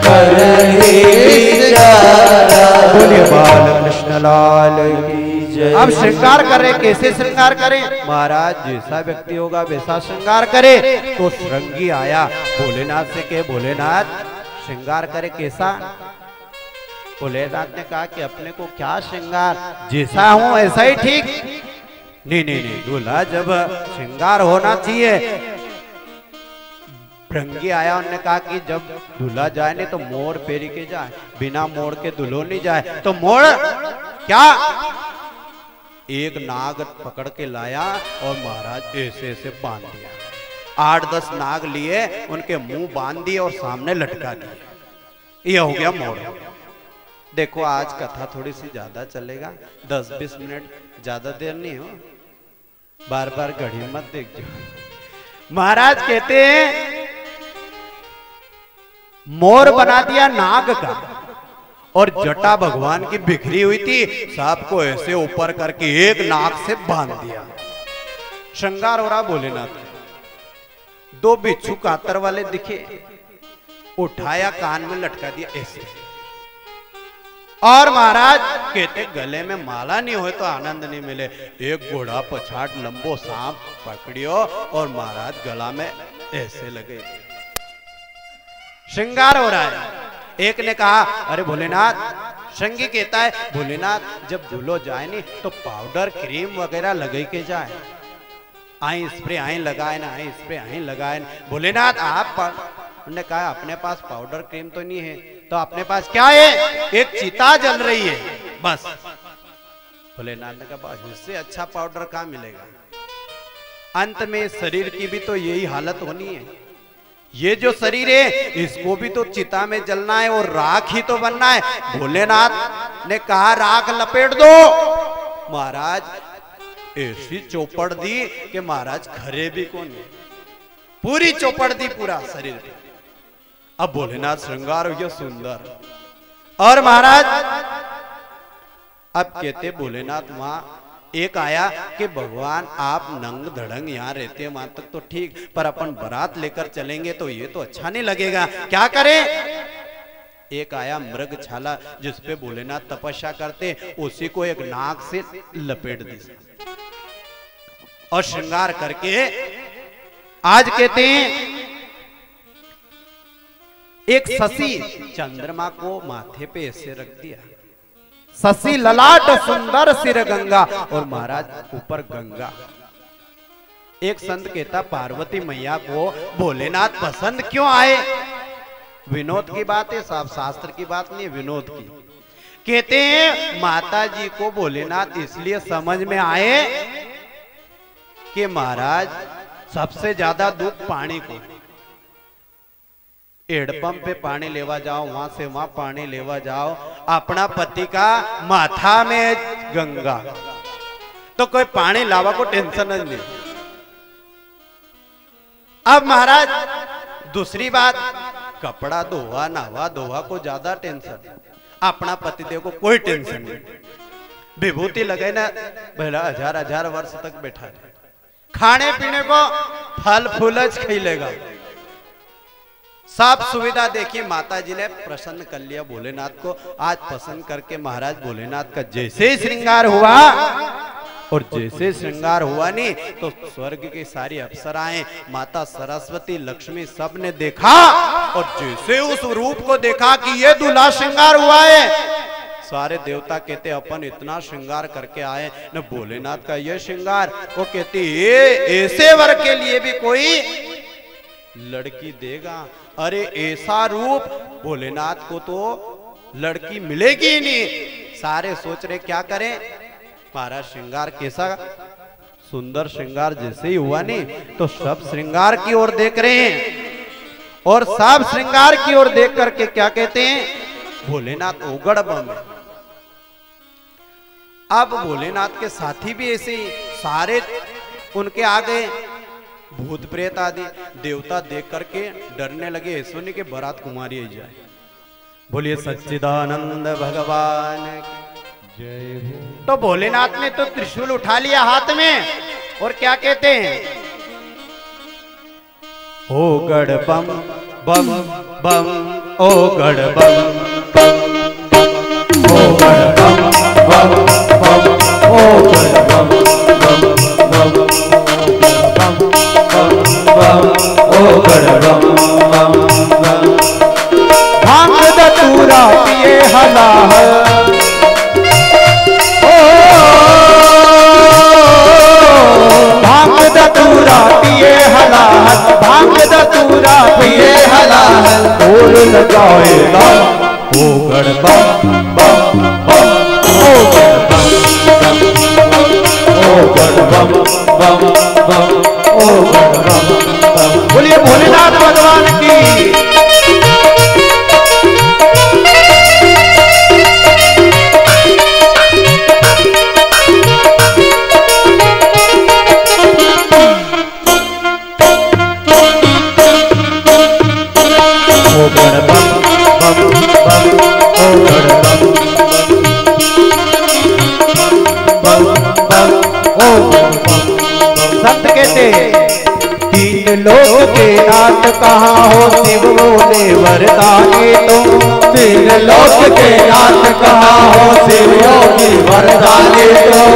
करहि श्रृंगारा, बोलिए बाल कृष्ण लाल की जय। अब श्रृंगार करे, कैसे श्रृंगार करें महाराज, जैसा व्यक्ति होगा वैसा श्रृंगार करे। तो श्रृंगी आया भोलेनाथ से कहे, भोलेनाथ श्रृंगार करे कैसा। भोलेनाथ ने कहा कि अपने को क्या श्रृंगार, जैसा हूं ऐसा ही ठीक। नहीं, दूल्हा जब श्रृंगार होना चाहिए। भृंगी आया, उन्होंने कहा कि जब दूल्हा जाए नहीं तो मोर फेरी के जाए, बिना मोड़ के दुल्हो नहीं जाए। तो मोड़ क्या, एक नाग पकड़ के लाया और महाराज ऐसे ऐसे बांध दिया। 8-10 नाग लिए, उनके मुंह बांध दिए और सामने लटका दिए। ये हो गया मोड़। देखो आज कथा थोड़ी सी ज्यादा चलेगा, 10-20 मिनट, ज्यादा देर नहीं हो, बार बार घड़ी मत देखो। महाराज कहते हैं मोर बना दिया नाग का, और जटा भगवान की बिखरी हुई थी, सबको ऐसे ऊपर करके एक नाग से बांध दिया। श्रृंगार हो रहा भोलेनाथ। दो बिच्छू कातर वाले दिखे, उठाया कान में लटका दिया ऐसे। और महाराज कहते गले में माला नहीं हो तो आनंद नहीं मिले। एक घोड़ा पछाड़ लंबो सांप पकड़ियो और महाराज गला में ऐसे लगे। श्रृंगार हो रहा है। एक ने कहा अरे भोलेनाथ, श्रृंगी कहता है भोलेनाथ जब दुल्हो जाए नहीं तो पाउडर क्रीम वगैरह लगे के जाए, आई स्प्रे आई लगाए ना, आई स्प्रे आई लगाए ना। भोलेनाथ आप उन्होंने कहा अपने पास पाउडर क्रीम तो नहीं है, तो अपने पास क्या है? एक चिता जल रही है बस। भोलेनाथ ने कहा इससे अच्छा पाउडर कहां मिलेगा? अंत में शरीर की भी तो यही हालत होनी है। ये जो शरीर है इसको भी तो चिता में जलना है और राख ही तो बनना है। भोलेनाथ ने कहा राख लपेट दो। महाराज ऐसी चौपड़ दी कि महाराज खरे भी कौन है, पूरी चौपड़ दी पूरा शरीर पे। अब भोलेनाथ श्रृंगार हो गया सुंदर। और महाराज अब कहते भोलेनाथ वहां एक आया कि भगवान आप नंग धड़ंग यहाँ रहते हैं वहां तक तो ठीक, पर अपन बारात लेकर चलेंगे तो ये तो अच्छा नहीं लगेगा, क्या करें? एक आया मृग छाला जिसपे भोलेनाथ तपस्या करते, उसी को एक नाग से लपेट दी और श्रृंगार करके आज कहते हैं एक शशि चंद्रमा को माथे पे ऐसे रख दिया, शशि ललाट सुंदर सिर गंगा, और महाराज ऊपर गंगा। एक संत कहता पार्वती मैया को भोलेनाथ पसंद क्यों आए? विनोद की बात है साहब, शास्त्र की बात नहीं, विनोद की। कहते हैं माता जी को भोलेनाथ इसलिए समझ में आए कि महाराज सबसे ज्यादा दुख पानी को, हेडपंप पे पानी लेवा जाओ, वहां से वहां पानी लेवा जाओ, अपना पति का माथा में गंगा, तो कोई पानी लावा को टेंशन नहीं। अब महाराज दूसरी बात, कपड़ा धोवा नहावा धोवा को ज्यादा टेंशन, अपना पतिदेव को कोई टेंशन नहीं। विभूति लगे ना भला हजार हजार वर्ष तक बैठा है, खाने पीने को फल फूलज खिलेगा, सब सुविधा देखी। माता जी ने प्रसन्न कर लिया भोलेनाथ को। आज पसंद करके महाराज भोलेनाथ का जैसे ही श्रृंगार हुआ, और जैसे श्रृंगार हुआ नहीं तो स्वर्ग की सारी अप्सराएं, माता सरस्वती, लक्ष्मी सब ने देखा, और जैसे उस रूप को देखा कि ये दूल्हा श्रृंगार हुआ है, सारे देवता कहते अपन इतना श्रृंगार करके आए न, भोलेनाथ का ये श्रृंगार। वो कहते ये ऐसे वर के लिए भी कोई लड़की देगा। अरे ऐसा रूप भोलेनाथ को तो लड़की मिलेगी ही नहीं। सारे सोच रहे क्या करें, महाराज श्रृंगार कैसा सुंदर श्रृंगार जैसे ही हुआ नहीं तो सब श्रृंगार की ओर देख रहे हैं, और सब श्रृंगार की ओर देख करके क्या कहते हैं, भोलेनाथ उगड़ बम। अब भोलेनाथ के साथी भी ऐसे ही सारे उनके आ गए, भूत प्रेत आदि देवता देख करके डरने लगे, ऐसो नहीं कि बारात कुमारी ही जाए। बोलिए सच्चिदानंद भगवान की जय हो। तो भोलेनाथ ने तो त्रिशूल उठा लिया हाथ में, और क्या कहते हैं, ओ गढ़ बम बम बम, ओ गढ़ बम बम, ओ गढ़ बम बम बम, ओ गढ़ बम बम बम, ओ गढ़ बम बम बम। भांग धतूरा पिए हला है, भांग धतूरा पिए हला है, भांग धतूरा पिए हला है, ढोल लगाए लाल, ओ गढ़ बम बम बम, ओ गढ़ बम बम, ओ गढ़ बम बम बम, ओ गढ़ बम बम। बोलिए भोलेनाथ भगवान की। ओ गढ़ बम संत कहते तीन लोक के नाथ कहाँ हो शिव बोले वरदानी तुम। तीन लोक के नाथ कहाँ हो शिव योगी वरदानी तुम।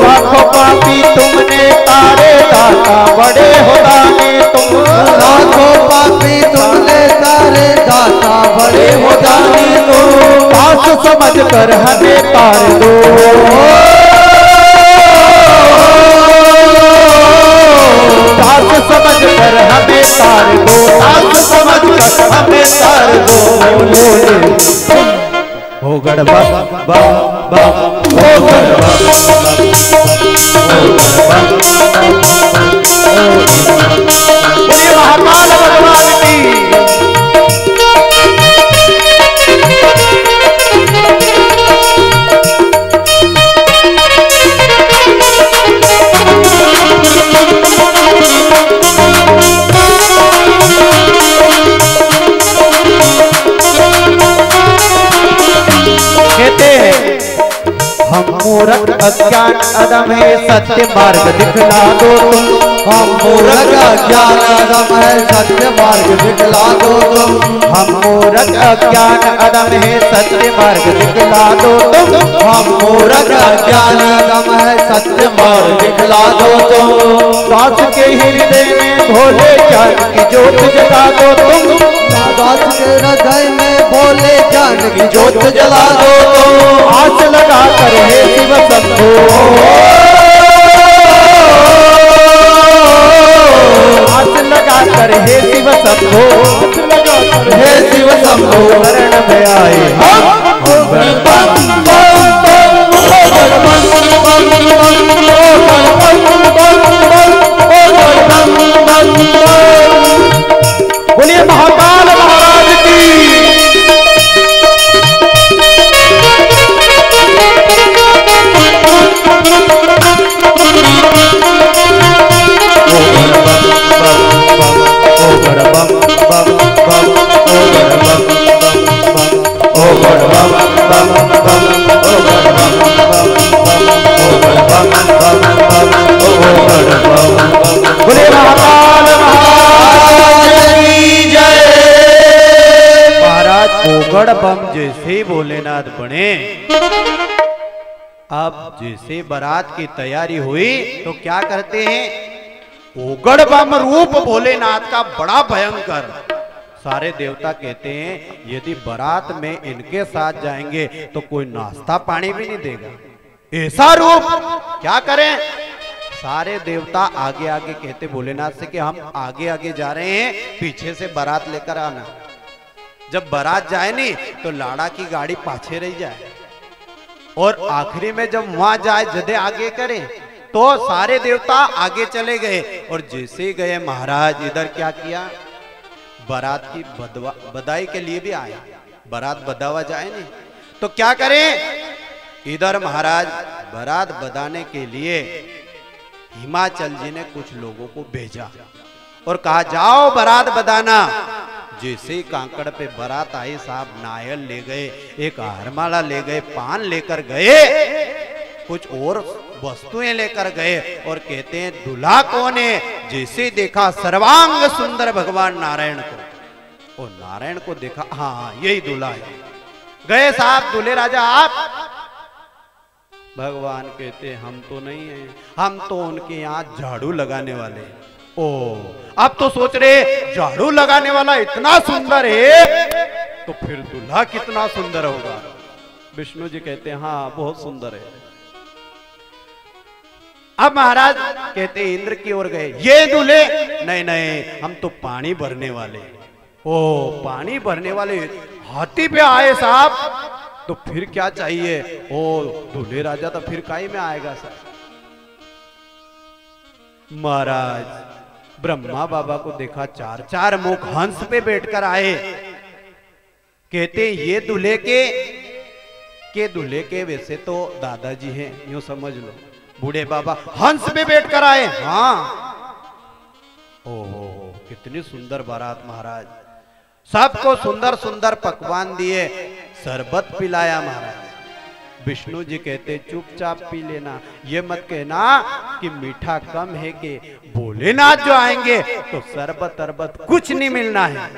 लाखों पापी तुमने तारे दाता बड़े हो दानी तुम। लाखों पापी तुमने तारे दाता बड़े हो दानी तुम। पास समझ कर हमें तार दो। पास समझ कर हमें तार दो। पास समझ कर हमें तार दो। हो गड़बा बा बा हो गड़बा महाकाल भगवान की। कहते हैं हम मूर्ख अज्ञान अदम है सत्य मार्ग दिखला दो तुम। हम मूर्ख अज्ञान अदम है सत्य मार्ग दिखला दो तुम। हम मूर्ख अज्ञान अदम है सत्य मार्ग दिखला दो तुम। हम मूर्ख अज्ञान अदम है सत्य मार्ग दिखला दो तुम। दास के हृदय में भोले ज्ञान की ज्योत जला दो तुम। दास के हृदय में भोले ज्ञान की ज्योत जला दो तुम। आस लगा कर हे शिव शंभो। आस लगा कर हे शिव शंभो। हे शिव शंभो शरण में आए बोलिए महाकाल महाराज की। बोले महाकाल महाराज की जय। महाराज ओगड़ बम जैसे भोलेनाथ बने। अब जैसे बारात की तैयारी हुई तो क्या करते हैं, ओगड़ बम रूप भोलेनाथ का बड़ा भयंकर। सारे देवता कहते हैं यदि बारात में इनके साथ जाएंगे तो कोई नाश्ता पानी भी नहीं देगा, ऐसा रूप। क्या करें, सारे देवता आगे आगे कहते भोलेनाथ से कि हम आगे आगे जा रहे हैं, पीछे से बारात लेकर आना। जब बारात जाए नहीं तो लाड़ा की गाड़ी पाछे रह जाए, और आखिरी में जब वहां जाए जदे आगे करे। तो सारे देवता आगे चले गए, और जैसे गए महाराज इधर क्या किया, बारात की बधाई के लिए भी आए। बारात बधावा जाए नहीं तो क्या करें, इधर महाराज बारात बधाने के लिए हिमाचल जी ने कुछ लोगों को भेजा और कहा जाओ बारात बधाना। जैसे ही कांकड़ पे बारात आई साहब, नायल ले गए, एक हारमाला ले गए, पान लेकर गए, कुछ और वस्तुएं लेकर गए, और कहते हैं दूल्हा कौन है। जैसे देखा सर्वांग सुंदर भगवान नारायण को, और नारायण को देखा, हाँ यही दूल्हा है। गए साहब, दूल्हे राजा आप। भगवान कहते हम तो नहीं है, हम तो उनके यहाँ झाड़ू लगाने वाले हैं। ओ, अब तो सोच रहे झाड़ू लगाने वाला इतना सुंदर है तो फिर दूल्हा कितना सुंदर होगा। विष्णु जी कहते हैं हाँ बहुत सुंदर है। अब महाराज कहते इंद्र की ओर गए, ये दूल्हे, नहीं नहीं हम तो पानी भरने वाले। ओ, पानी भरने वाले हाथी पे आए साहब, तो फिर क्या चाहिए। ओ, दूल्हे राजा तो फिर काई में आएगा साहब। महाराज ब्रह्मा बाबा को देखा, चार चार मुख हंस पे बैठकर आए। कहते ये दूल्हे के वैसे तो दादाजी हैं, यूं समझ लो, बूढ़े बाबा हंस पे बैठकर आए। हाँ, ओहो कितनी सुंदर बारात महाराज। सबको सुंदर सुंदर पकवान दिए, शरबत पिलाया महाराज। विष्णु जी कहते चुपचाप पी लेना, ये मत कहना कि मीठा कम है कि भोलेनाथ जो आएंगे तो शरबत अरबत कुछ नहीं मिलना है।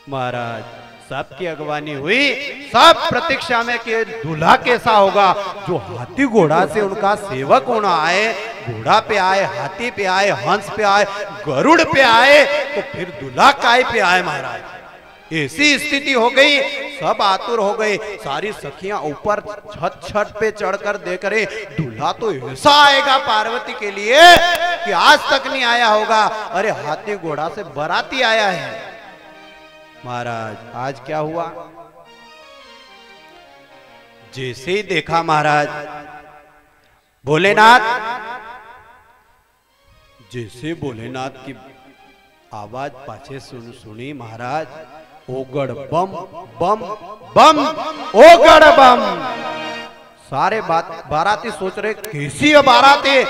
महाराज सबकी अगवानी हुई, सब प्रतीक्षा में कि दूल्हा कैसा होगा, जो हाथी घोड़ा से उनका सेवक होना आए, घोड़ा पे आए, हाथी पे आए, हंस पे आए, गरुड़ पे आए, तो फिर दूल्हा काय पे आए। महाराज ऐसी स्थिति हो गई, सब आतुर हो गए, सारी सखियां ऊपर छत पे चढ़कर देख रहे, दूल्हा तो ऐसा आएगा पार्वती के लिए कि आज तक नहीं आया होगा। अरे हाथी घोड़ा से बाराती आया है। महाराज आज क्या हुआ, जैसे ही देखा महाराज भोलेनाथ, जैसे भोलेनाथ की आवाज पाछे सुनी महाराज, ओगड़ बम बम बम ओगड़ बम। सारे बाराती सोच रहे कैसी बारात है,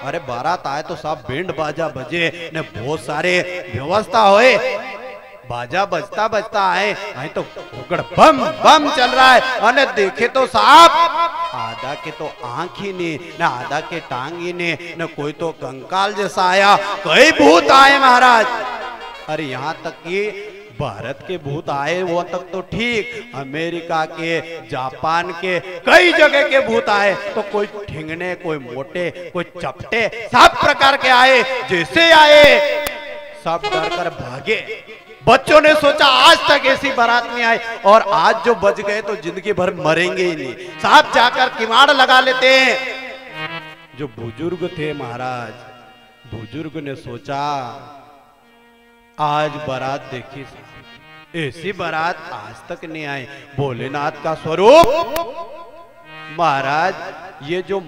अरे बारात आए तो सब बैंड बाजा बजे ने बहुत सारे व्यवस्था होए, बाजा बजता बजता आए तो ओगड़ बम बम चल रहा है। और देखे तो साहब आधा के तो आंख ही नहीं, न आधा के टांग ही नहीं, न कोई तो कंकाल जैसा आया, कई भूत आए महाराज। अरे यहाँ तक कि भारत के भूत आए वो तक तो ठीक, अमेरिका के, जापान के, कई जगह के भूत आए, तो कोई ठिंगने, कोई मोटे, कोई चपटे, सब प्रकार के आए। जैसे आए सब डर कर भागे। बच्चों ने सोचा आज तक ऐसी बारात नहीं आई, और आज जो बच गए तो जिंदगी भर मरेंगे ही नहीं, साहब जाकर किवाड़ लगा लेते हैं। जो बुजुर्ग थे महाराज, बुजुर्ग ने सोचा आज बारात देखी, ऐसी बारात आज तक नहीं आई, भोलेनाथ का स्वरूप। महाराज ये जो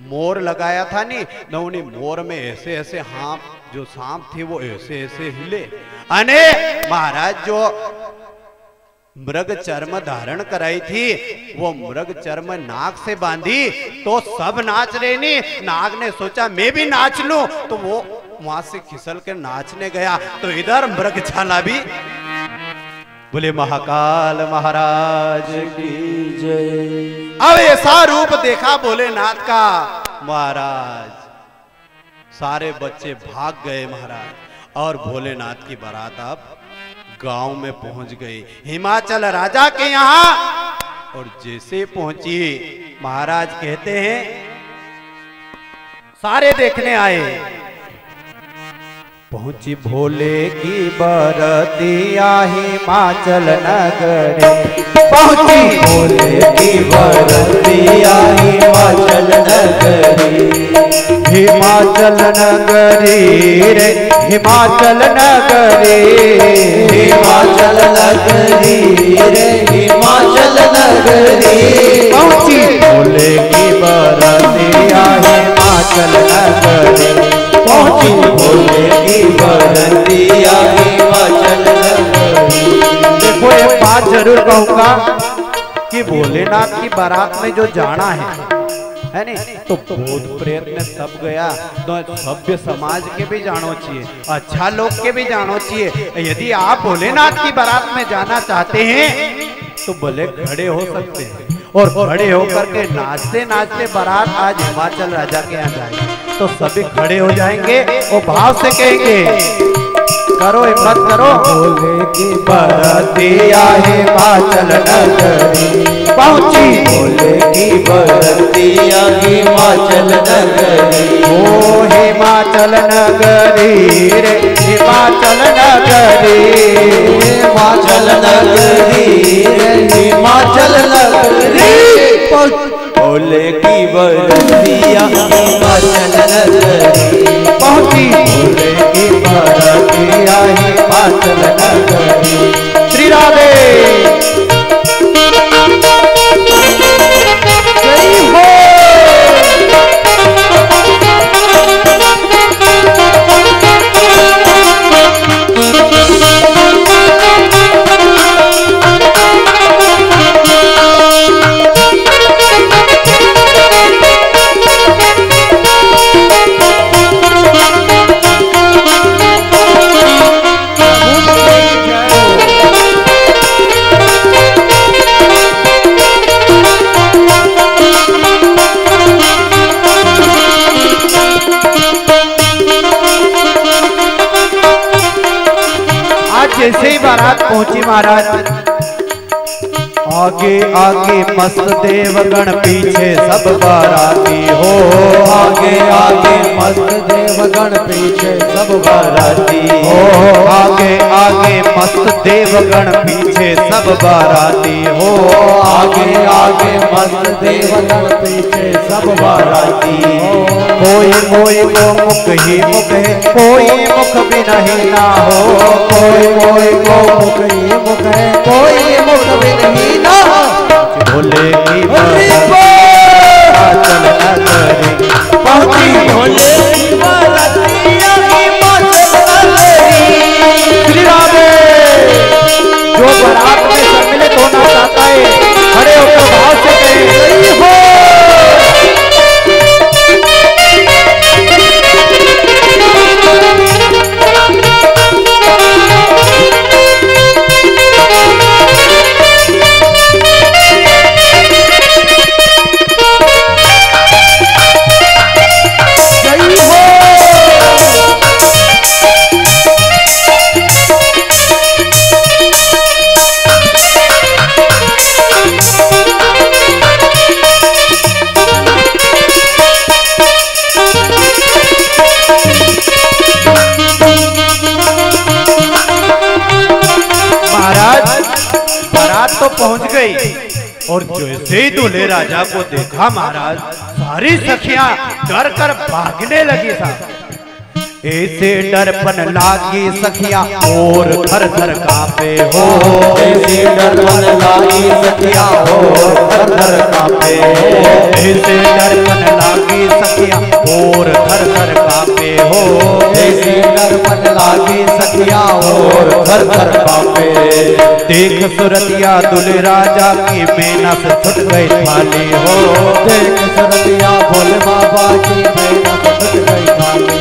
मोर लगाया था नी, न उन्हीं मोर में ऐसे ऐसे जो सांप थे वो ऐसे ऐसे हिले। अने महाराज जो मृग चर्म धारण कराई थी, वो मृग चर्म नाग से बांधी, तो सब नाच रहे नी। नाग ने सोचा मैं भी नाच लूं, तो वो वहां से खिसल के नाचने गया, तो इधर मृगशाला भी। बोले महाकाल महाराज की जय। अब ऐसा रूप देखा भोलेनाथ का महाराज, सारे बच्चे भाग गए महाराज, और भोलेनाथ की बारात अब गांव में पहुंच गई, हिमाचल राजा के यहाँ। और जैसे पहुंची महाराज कहते हैं सारे देखने आए, पहुंची भोले की बरतिया हिमाचल नगरी, पहुंची भोले की बरतिया हिमाचल नगरी, हिमाचल नगरी रे हिमाचल नगरी, हिमाचल नगरी रे हिमाचल नगरी, पहुंची भोले की बरतिया हिमाचल नगरी, पहुंची भोले की बरतिया हिमाचल नगरी। देखो ये बात जरूर कहूंगा कि भोलेनाथ की बारात में जो जाना है नहीं, तो भूत प्रेत में सब गया, तो सभ्य समाज के भी जानो चाहिए, अच्छा लोग के भी जानो चाहिए। यदि आप भोलेनाथ की बारात में जाना चाहते हैं तो भले खड़े हो सकते हैं, और खड़े होकर के नाचते नाचते बारात आज हिमाचल राजा के यहाँ जाएगी, तो सभी खड़े हो जाएंगे और भाव से कहेंगे, करो हिम्मत करो, भोले की बरतिया हिमाचल नगरी, पहुंची भोले की बरतिया हिमाचल नगरी, ओ हिमाचल नगरी रे हिमाचल नगरी, हिमाचल नगरी रे हिमाचल नगरी, भोले की बरतिया हिमाचल नगरी, पहुंची भोले की बरतिया हिमाचल नगरी। श्री राधे जय हो। पहुंची महाराज। आगे आगे मस्त देवगण पीछे सब बाराती हो, आगे आगे मस्त देवगण पीछे सब बाराती हो, आगे आगे मस्त देवगण पीछे सब बाराती हो, आगे आगे मस्त देवगण पीछे सब बाराती हो। कोई कोई को मुख ही मुख है, कोई मुख भी नहीं ना हो, कोई कोई को मुख ही मुख है, कोई मुख भी नहीं ना हो। भोले की चल नगरी पहुंची भोले की बारातिया की श्री राम। जो बारात में सम्मिलित होना चाहता है खड़े होकर भाव से कहें सही हो। तो पहुंच गई और जैसे ही दूल्हे राजा को देखा महाराज सारी सखियां डर कर भागने लगी साहब। ऐसे डरपन लागी सखियां और थर थर कांपे हो, ऐसे डरपन लागी सखियां और थर थर कांपे, ऐसे डरपन लागी सखियां और थर थर कांपे हो, ऐसे डरपन लागी सखियां और थर थर कांपे। देख सुरतिया दूल्हे राजा की मेना से छुट गई थाली हो, देख सुरतिया भोले बाबा की मेना से छुट गई थाली।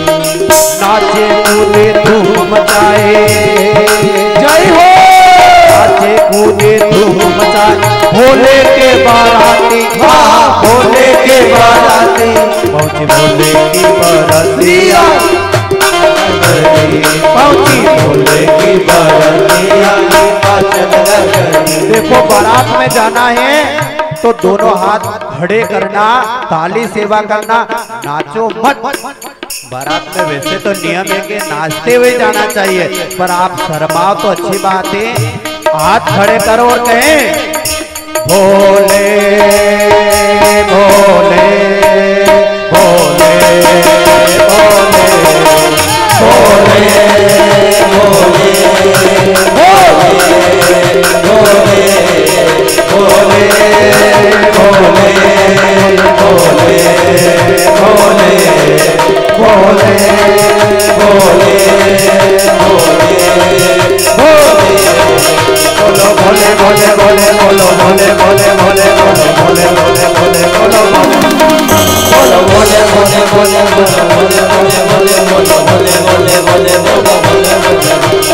नाचे कूदे धूम मचाए जय हो, नाचे कूदे धूम मचाए भोले के बाराती, भोले के बाराती पहुंची भोले की बारातिया, पहुंची भोले की बारातिया। देखो बारात में जाना है तो दोनों हाथ खड़े करना, ताली सेवा करना, नाचो मत। बारात में वैसे तो नियम है कि नाचते हुए जाना चाहिए, पर आप शर्माओ तो अच्छी बात है। हाथ खड़े करो और कहें भोले भोले भोले भोले भोले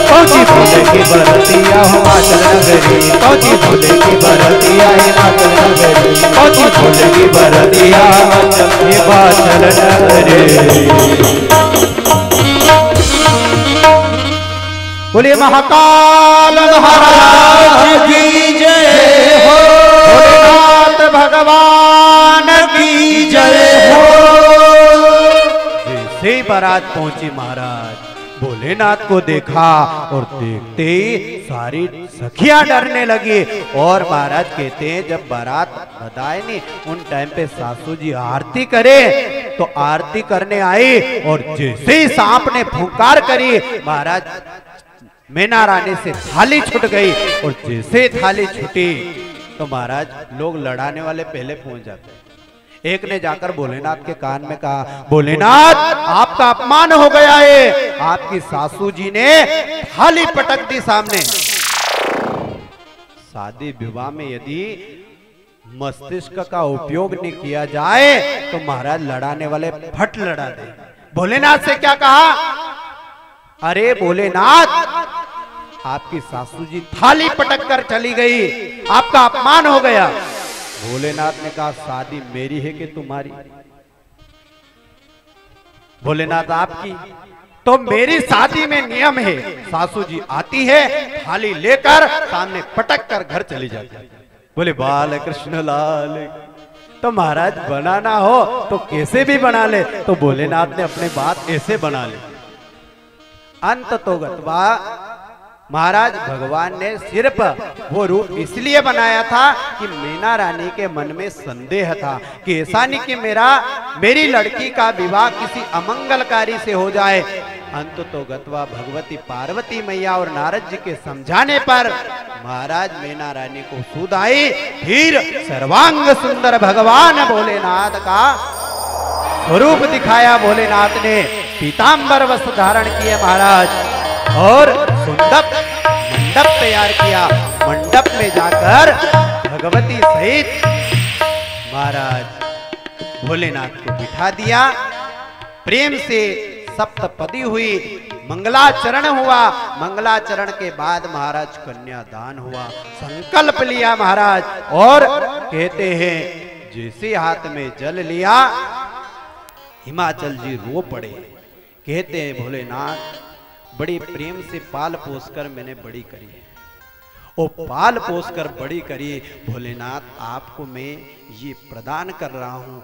पहुंची भोले की बरतिया हिमाचल नगरी, पहुंची भोले की बरतिया हिमाचल नगरी, पहुंची भोले की बरतिया हिमाचल नगरी। बोलिए महाकाल महाराज की जय हो, भोलेनाथ भगवान की जय हो। जैसे ही बारात पहुंची महाराज भोलेनाथ को देखा और देखते ही सारी सखियां डरने लगी। और महाराज कहते हैं जब बारात बताए नहीं उन टाइम पे सासू जी आरती करे तो आरती करने आई और जैसे ही सांप ने फुंकार करी महाराज मैना रानी से थाली छूट गई। और जैसे थाली छूटी तो महाराज लोग लड़ाने वाले पहले पहुंच जाते। एक ने जाकर भोलेनाथ के कान में कहा भोलेनाथ आपका अपमान हो गया है, आपकी सासू जी ने थाली पटक दी सामने। शादी विवाह में यदि मस्तिष्क का उपयोग नहीं किया जाए तो महाराज लड़ाने वाले फट लड़ा दे। भोलेनाथ से क्या कहा, अरे भोलेनाथ आपकी सासू जी थाली पटक कर चली गई, आपका अपमान हो गया। भोलेनाथ ने कहा शादी मेरी है कि तुम्हारी? भोलेनाथ आपकी। तो मेरी शादी में नियम है, सासू जी आती है थाली लेकर सामने पटक कर घर चली जाती है। बोले बाल कृष्ण लाल। तो महाराज बनाना हो तो कैसे भी बना ले, तो भोलेनाथ ने अपने बात ऐसे बना ले। अंत तो गत्वा महाराज भगवान ने सिर्फ वो रूप इसलिए बनाया था कि मीना रानी के मन में संदेह था कि ऐसा नहीं कि मेरी लड़की का विवाह किसी अमंगलकारी से हो जाए। अंत तो गत्वा भगवती पार्वती मैया और नारद जी के समझाने पर महाराज मीना रानी को सूद आई। फिर सर्वांग सुंदर भगवान भोलेनाथ का स्वरूप दिखाया। भोलेनाथ ने पीतांबर वस्त्र धारण किए महाराज और सुंदर मंडप तैयार किया। मंडप में जाकर भगवती सहित महाराज भोलेनाथ को बिठा दिया। प्रेम से सप्तपदी हुई, मंगलाचरण हुआ। मंगलाचरण के बाद महाराज कन्यादान हुआ। संकल्प लिया महाराज और कहते हैं जैसे हाथ में जल लिया हिमाचल जी रो पड़े। कहते हैं भोलेनाथ बड़ी प्रेम से पाल पोस कर मैंने बड़ी करी है, ओ पाल पोस कर बड़ी करी। भोलेनाथ आपको मैं ये प्रदान कर रहा हूं,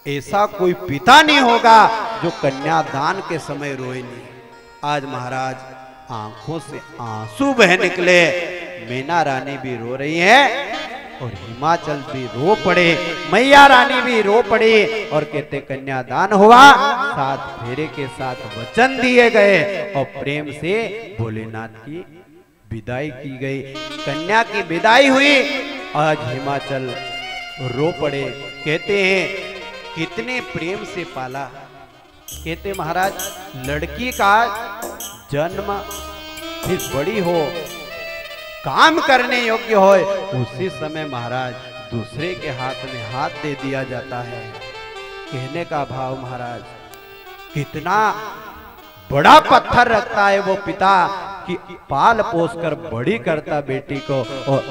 ऐसा कोई पिता नहीं होगा जो कन्यादान के समय रोए नहीं। आज महाराज आंखों से आंसू बह निकले। मीना रानी भी रो रही है और हिमाचल भी रो पड़े, मैया रानी भी रो पड़ी और कहते कन्यादान हुआ। 7 फेरे के साथ वचन दिए गए और प्रेम से भोलेनाथ की विदाई की गई। कन्या की विदाई हुई। आज हिमाचल रो पड़े। कहते हैं कितने प्रेम से पाला। कहते महाराज लड़की का जन्म फिर बड़ी हो, काम करने योग्य हो, उसी समय महाराज दूसरे के हाथ में हाथ दे दिया जाता है। कहने का भाव महाराज कितना बड़ा पत्थर रखता है वो पिता कि पाल पोस कर बड़ी करता बेटी को और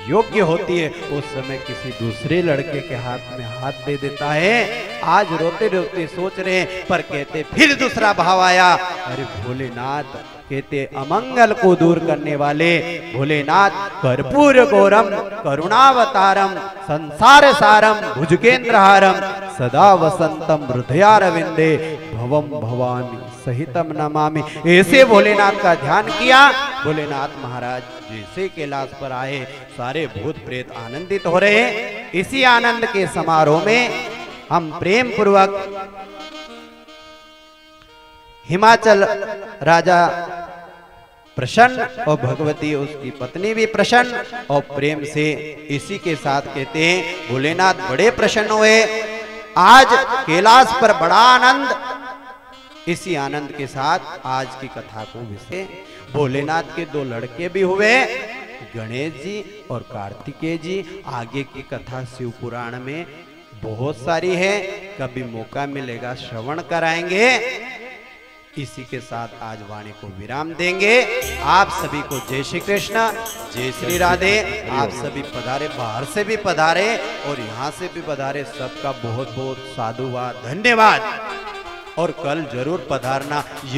योग्य होती है उस समय किसी दूसरे लड़के के हाथ में हाथ दे देता है। आज रोते रोते सोच रहे हैं पर कहते फिर दूसरा भाव आया। अरे भोलेनाथ कहते अमंगल को दूर करने वाले भोलेनाथ कर्पूर गौरम करुणावतारम संसार सारम भुजगेंद्रहारम सदा वसंतम हृदयारविंदे भवम भवानी सहितम नमामि। ऐसे भोलेनाथ का ध्यान किया। भोलेनाथ महाराज जैसे कैलाश पर आए सारे भूत प्रेत आनंदित हो रहे हैं। इसी आनंद के समारोह में हम प्रेम पूर्वक हिमाचल राजा प्रसन्न और भगवती उसकी पत्नी भी प्रसन्न और प्रेम से इसी के साथ कहते हैं भोलेनाथ बड़े प्रसन्न हुए। आज कैलाश पर बड़ा आनंद। इसी आनंद के साथ आज की कथा को विषय भोलेनाथ के 2 लड़के भी हुए, गणेश जी और कार्तिकेय जी। आगे की कथा शिव पुराण में बहुत सारी है, कभी मौका मिलेगा श्रवण कराएंगे। इसी के साथ आज वाणी को विराम देंगे। आप सभी को जय श्री कृष्ण, जय श्री राधे। आप सभी पधारे, बाहर से भी पधारे और यहाँ से भी पधारे, सबका बहुत बहुत साधुवाद, धन्यवाद। और कल जरूर पधारना। ये